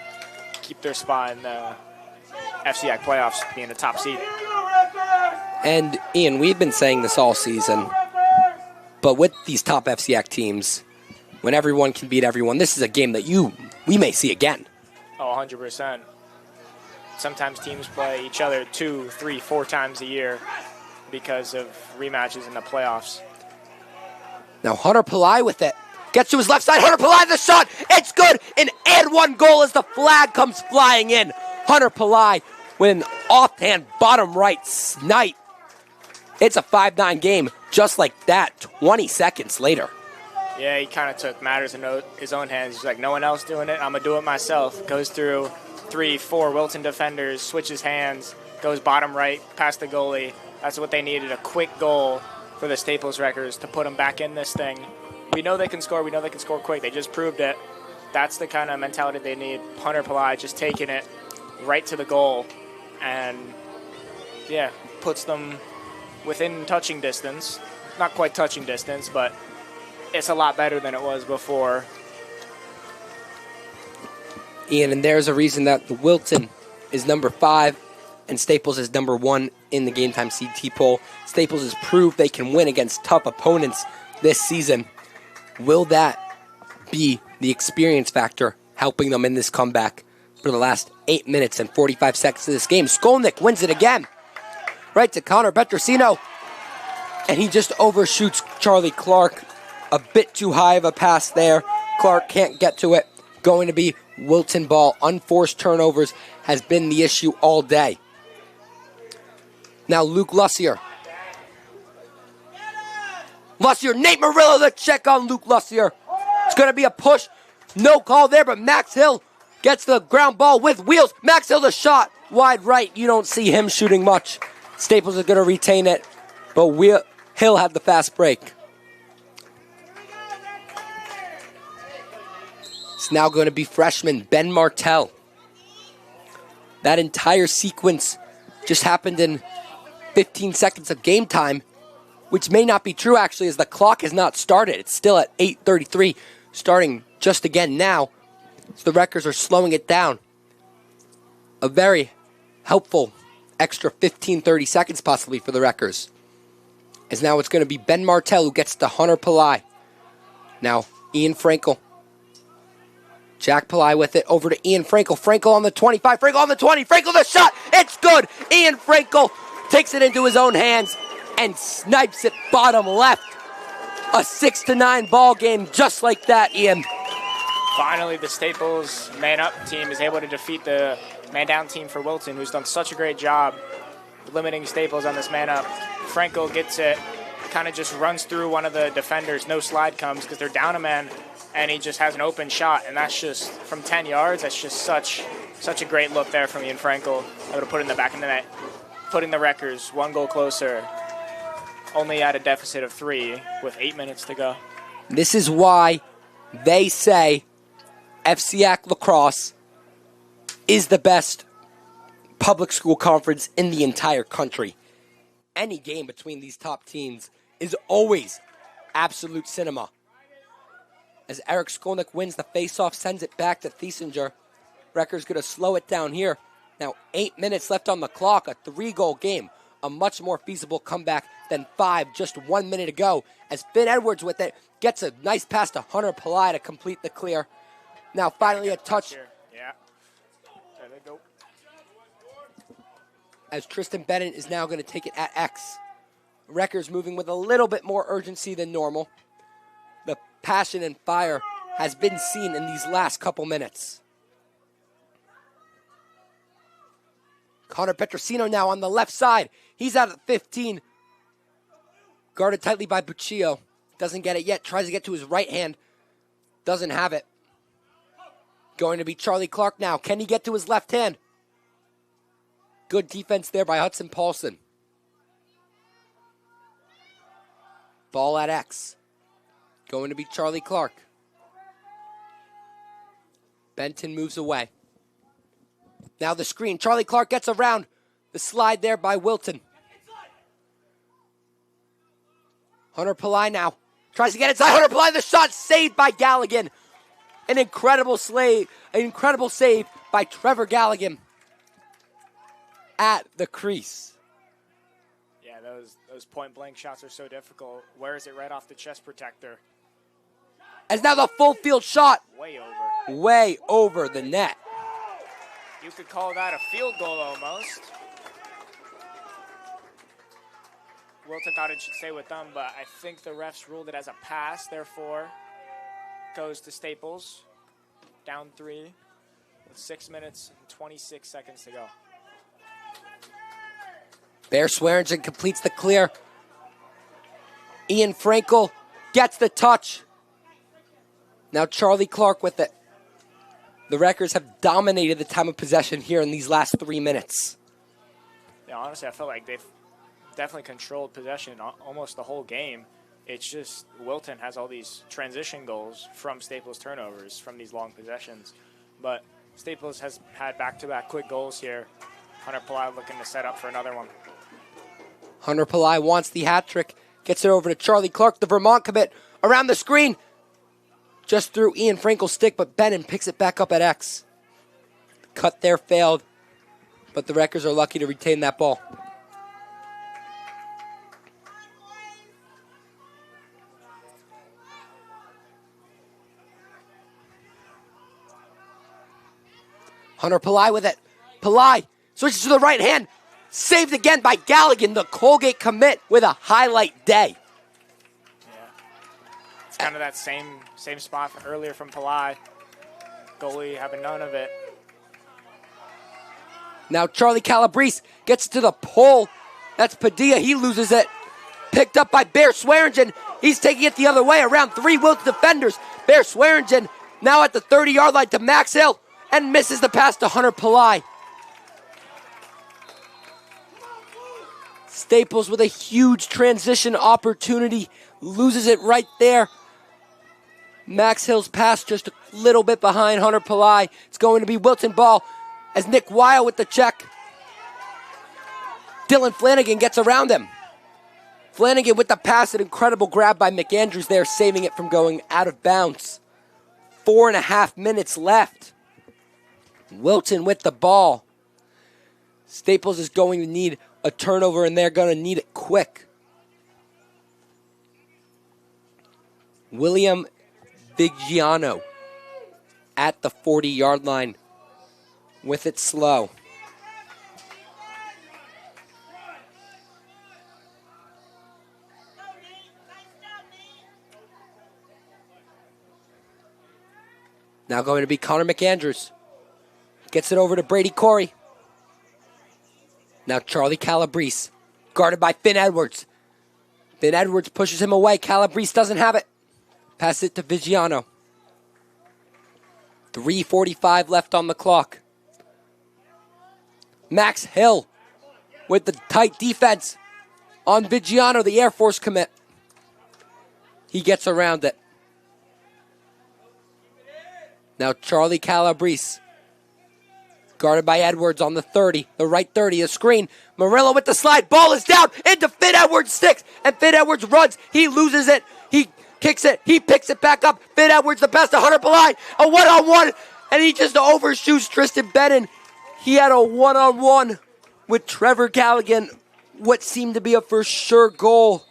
keep their spot in the FCAC playoffs, being the top seed. And, Ian, we've been saying this all season, but with these top FCAC teams, when everyone can beat everyone, this is a game that we may see again. Oh, 100%. Sometimes teams play each other 2, 3, 4 times a year because of rematches in the playoffs. Now Hunter Pillai with it. Gets to his left side. Hunter Pillai, the shot. It's good. And 1 goal as the flag comes flying in. Hunter Pillai with an offhand bottom right snipe. It's a 5-9 game just like that 20 seconds later. Yeah, he kind of took matters in his own hands. He's like, no one else doing it. I'm going to do it myself. Goes through 3, 4 Wilton defenders, switches hands, goes bottom right, past the goalie. That's what they needed, a quick goal for the Staples Wreckers to put them back in this thing. We know they can score. We know they can score quick. They just proved it. That's the kind of mentality they need. Hunter Pillai just taking it right to the goal and, yeah, puts them within touching distance. Not quite touching distance, but it's a lot better than it was before. Ian, and there's a reason that the Wilton is number 5 and Staples is number 1 in the Game Time CT poll. Staples has proved they can win against tough opponents this season. Will that be the experience factor helping them in this comeback for the last 8 minutes and 45 seconds of this game. Skolnick wins it again. Right to Connor Petrosino. And he just overshoots Charlie Clark. A bit too high of a pass there. Clark can't get to it. Going to be Wilton ball. Unforced turnovers has been the issue all day. Now Luke Lussier. Nate Murillo, the check on Luke Lussier. It's going to be a push. No call there, but Max Hill gets the ground ball with wheels. Max Hill, the shot. Wide right. You don't see him shooting much. Staples are going to retain it, but Hill had the fast break. It's now going to be freshman Ben Martell. That entire sequence just happened in 15 seconds of game time, which may not be true actually, as the clock has not started. It's still at 8:33, starting just again now. So the Wreckers are slowing it down. A very helpful extra 15, 30 seconds possibly for the Wreckers. As now it's going to be Ben Martell who gets to Hunter Pillai. Now Ian Frankel. Jack Pillai with it over to Ian Frankel. Frankel on the 25. Frankel on the 20. Frankel the shot. It's good. Ian Frankel takes it into his own hands and snipes it bottom left. A 6-9 ball game just like that, Ian. Finally, the Staples man-up team is able to defeat the man-down team for Wilton, who's done such a great job limiting Staples on this man-up. Frankel gets it, kind of just runs through one of the defenders. No slide comes because they're down a man, and he just has an open shot, and that's just from 10 yards. That's just such a great look there from Ian Frankel. Able to put it in the back of the net, putting the Wreckers 1 goal closer, only at a deficit of 3 with 8 minutes to go. This is why they say FCAC lacrosse is the best public school conference in the entire country. Any game between these top teams is always absolute cinema. As Eric Skolnick wins the faceoff, sends it back to Thiesinger. Wrecker's going to slow it down here. Now 8 minutes left on the clock, a 3-goal game. A much more feasible comeback than 5 just 1 minute ago. As Finn Edwards with it gets a nice pass to Hunter Pillai to complete the clear. Now finally a touch. Yeah. There they go. As Tristan Bennett is now going to take it at X. Wreckers moving with a little bit more urgency than normal. The passion and fire has been seen in these last couple minutes. Connor Petrosino now on the left side. He's out at 15. Guarded tightly by Buccio. Doesn't get it yet. Tries to get to his right hand. Doesn't have it. Going to be Charlie Clark now. Can he get to his left hand? Good defense there by Hudson Paulson. Ball at X. Going to be Charlie Clark. Benton moves away. Now the screen. Charlie Clark gets around. The slide there by Wilton. Hunter Pillai now. Tries to get inside. Hunter Pillai, the shot saved by Galligan. An incredible save by Trevor Galligan at the crease. Yeah, those point-blank shots are so difficult. Wears it right off the chest protector. As now the full field shot. Way over the net. You could call that a field goal almost. Wilton thought it should stay with them, but I think the refs ruled it as a pass, therefore goes to Staples. Down 3 with 6 minutes and 26 seconds to go. Bear Swearingen completes the clear. Ian Frankel gets the touch. Now Charlie Clark with it. The Wreckers have dominated the time of possession here in these last 3 minutes. Yeah, honestly, I felt like they've definitely controlled possession almost the whole game. It's just Wilton has all these transition goals from Staples turnovers from these long possessions. But Staples has had back-to-back quick goals here. Hunter Pillai looking to set up for another one. Hunter Pillai wants the hat trick. Gets it over to Charlie Clark, the Vermont commit, around the screen. Just through Ian Frankel's stick, but Benton picks it back up at X. Cut there failed, but the Wreckers are lucky to retain that ball. Hunter Pillai with it. Pillai switches to the right hand. Saved again by Galligan, the Colgate commit, with a highlight day. Yeah. It's kind of that same spot from earlier from Pillai. Goalie having none of it. Now Charlie Calabrese gets to the pole. That's Padilla. He loses it. Picked up by Bear Swearingen. He's taking it the other way around 3 Wilton defenders. Bear Swearingen now at the 30-yard line to Max Hill and misses the pass to Hunter Pillai. Staples with a huge transition opportunity. Loses it right there. Max Hill's pass just a little bit behind Hunter Pillai. It's going to be Wilton ball as Nick Weil with the check. Dylan Flanagan gets around him. Flanagan with the pass, an incredible grab by McAndrews there, saving it from going out of bounds. 4.5 minutes left. Wilton with the ball. Staples is going to need a turnover, and they're going to need it quick. William Vigiano at the 40-yard line with it slow. Now going to be Connor McAndrews. Gets it over to Brady Corey. Now Charlie Calabrese, guarded by Finn Edwards. Finn Edwards pushes him away. Calabrese doesn't have it. Pass it to Vigiano. 3:45 left on the clock. Max Hill with the tight defense on Vigiano, the Air Force commit. He gets around it. Now Charlie Calabrese, guarded by Edwards on the 30, the right 30, a screen. Murillo with the slide, ball is down into Finn Edwards' sticks, and Finn Edwards runs. He loses it, he kicks it, he picks it back up. Finn Edwards the pass to Hunter Pillai, a one-on-one, and he just overshoots Tristan Bennon. He had a one-on-one with Trevor Galligan. What seemed to be a for sure goal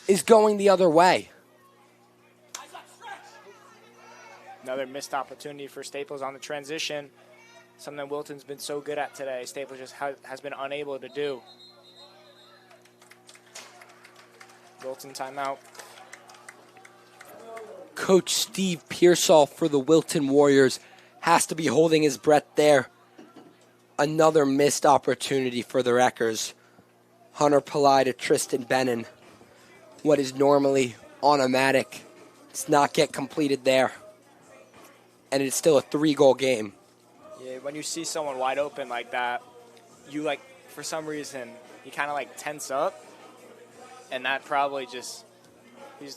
is going the other way. Another missed opportunity for Staples on the transition. Something Wilton's been so good at today. Staples just has been unable to do. Wilton timeout. Coach Steve Pearsall for the Wilton Warriors has to be holding his breath there. Another missed opportunity for the Wreckers. Hunter Pillai to Tristan Bennon. What is normally automatic does not get completed there. And it's still a 3-goal game. Yeah, when you see someone wide open like that, you for some reason, you kind of tense up. And that probably just, he's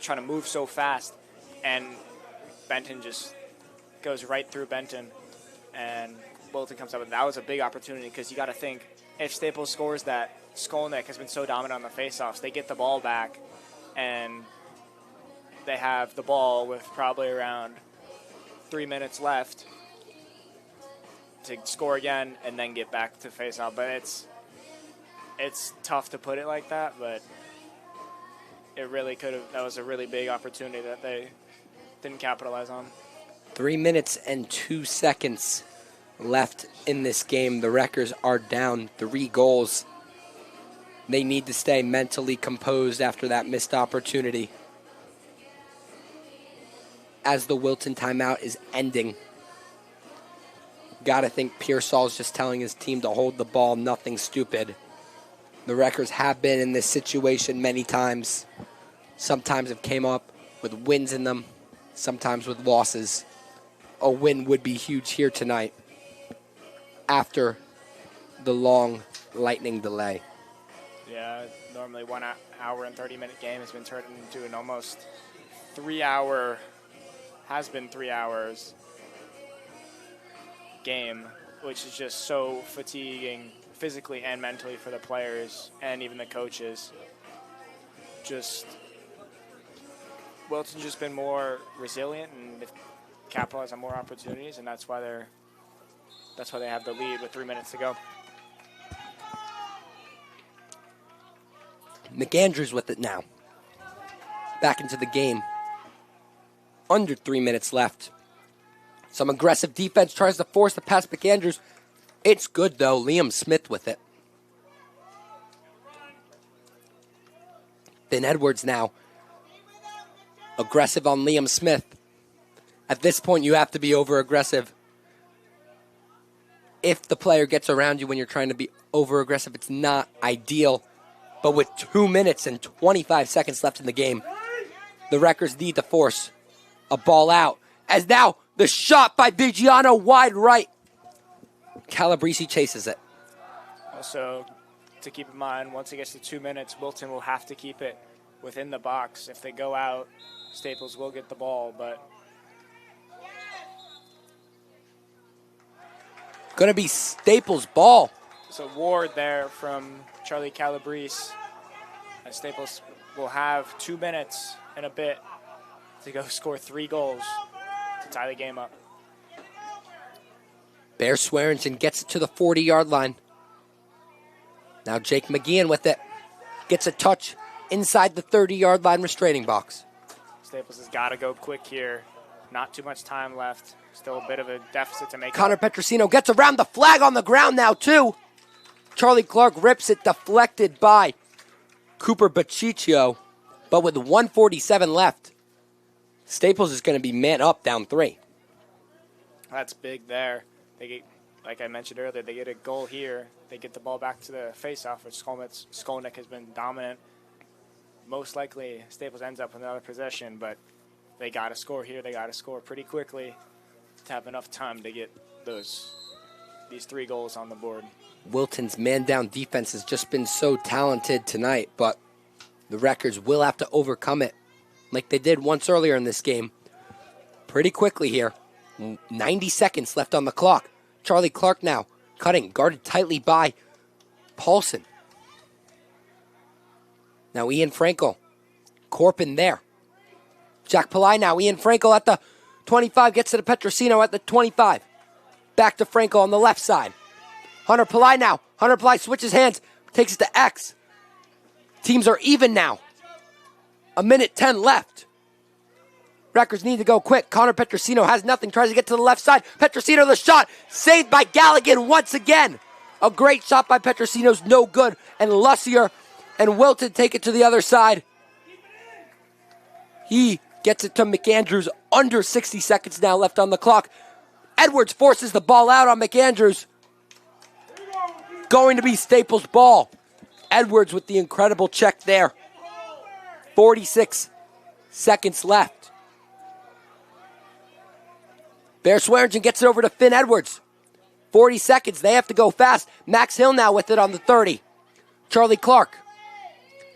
trying to move so fast. And Benton just goes right through Benton. And Wilton comes up with that was a big opportunity because you got to think, if Staples scores that, Skolnick has been so dominant on the faceoffs. They get the ball back, and they have the ball with probably around 3 minutes left to score again and then get back to face-off. But it's tough to put it like that, but it really could have. That was a really big opportunity that they didn't capitalize on. 3 minutes and 2 seconds left in this game. The Wreckers are down 3 goals. They need to stay mentally composed after that missed opportunity. As the Wilton timeout is ending, gotta think Pearsall's just telling his team to hold the ball, nothing stupid. The Wreckers have been in this situation many times. Sometimes have came up with wins in them, sometimes with losses. A win would be huge here tonight after the long lightning delay. Yeah, normally 1 hour and 30-minute game has been turned into an almost 3 hour, has been 3 hours game, which is just so fatiguing physically and mentally for the players and even the coaches. Just Wilton's just been more resilient and they've capitalized on more opportunities, and that's why they have the lead with 3 minutes to go. McAndrews with it now. Back into the game. Under 3 minutes left. Some aggressive defense tries to force the pass McAndrews. It's good, though. Liam Smith with it. Finn Edwards now. Aggressive on Liam Smith. At this point, you have to be over-aggressive. If the player gets around you when you're trying to be over-aggressive, it's not ideal. But with 2 minutes and 25 seconds left in the game, the Wreckers need to force a ball out. As now, the shot by Vigiano wide right. Calabrese chases it. Also, to keep in mind, once it gets to 2 minutes, Wilton will have to keep it within the box. If they go out, Staples will get the ball, but going to be Staples' ball. it's a ward there from Charlie Calabrese. And Staples will have 2 minutes and a bit to go score 3 goals to tie the game up. Bear Swearingen gets it to the 40-yard line. Now Jake McGeehan with it. Gets a touch inside the 30-yard line restraining box. Staples has got to go quick here. Not too much time left. Still a bit of a deficit to make Connor up. Petrosino gets around the flag on the ground now, too. Charlie Clark rips it, deflected by Cooper Baciccio. But with 1:47 left, Staples is going to be man up down 3. That's big there. They get, like I mentioned earlier, they get a goal here. They get the ball back to the faceoff, which Skolnick has been dominant. Most likely, Staples ends up with another possession, but they got to score here. They got to score pretty quickly to have enough time to get these 3 goals on the board. Wilton's man-down defense has just been so talented tonight, but the Wreckers will have to overcome it like they did once earlier in this game. Pretty quickly here. 90 seconds left on the clock. Charlie Clark now cutting, guarded tightly by Paulson. Now Ian Frankel. Corpin there. Jack Pillai now. Ian Frankel at the 25. Gets to the Petrosino at the 25. Back to Frankel on the left side. Hunter Pillai now. Hunter Pillai switches hands. Takes it to X. Teams are even now. 1:10 left. Wreckers need to go quick. Connor Petrosino has nothing. Tries to get to the left side. Petrosino the shot. Saved by Galligan once again. A great shot by Petrosino's no good. And Lussier and Wilton take it to the other side. He gets it to McAndrews. Under 60 seconds now left on the clock. Edwards forces the ball out on McAndrews. Going to be Staples' ball. Edwards with the incredible check there. 46 seconds left. Bear Swearingen gets it over to Finn Edwards. 40 seconds. They have to go fast. Max Hill now with it on the 30. Charlie Clark.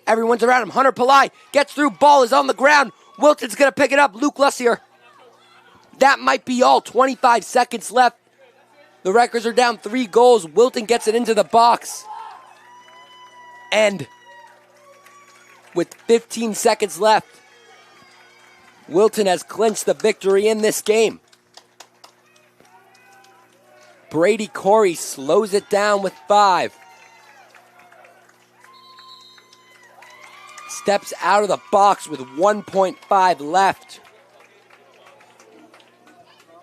Everyone's around him. Hunter Pillai gets through. Ball is on the ground. Wilton's going to pick it up. Luke Lussier. That might be all. 25 seconds left. The Wreckers are down 3 goals. Wilton gets it into the box. And with 15 seconds left, Wilton has clinched the victory in this game. Brady Corey slows it down with 5. Steps out of the box with 1.5 left.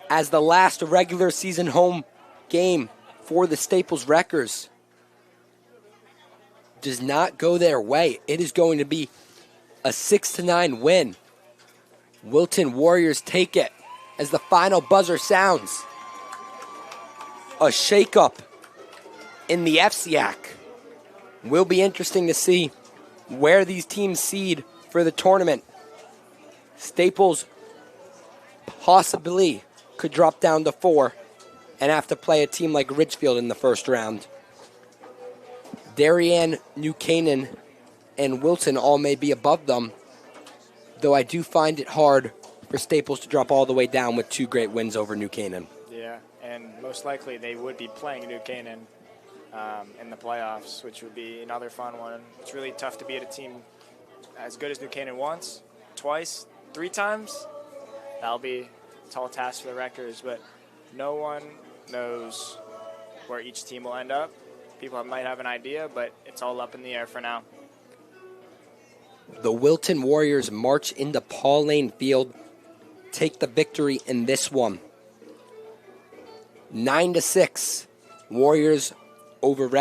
As the last regular season home game for the Staples Wreckers does not go their way. It is going to be a 6-9 win. Wilton Warriors take it as the final buzzer sounds. A shakeup in the FCAC. Will be interesting to see where these teams seed for the tournament. Staples possibly could drop down to 4 and have to play a team like Ridgefield in the first round. Darien, New Canaan, and Wilton all may be above them, though I do find it hard for Staples to drop all the way down with 2 great wins over New Canaan. Yeah, and most likely they would be playing New Canaan in the playoffs, which would be another fun one. It's really tough to beat a team as good as New Canaan once, twice, 3 times. That'll be a tall task for the Wreckers, but no one knows where each team will end up. People might have an idea, but it's all up in the air for now. The Wilton Warriors march into Paul Lane Field, take the victory in this one, 9-6. Warriors over Rex.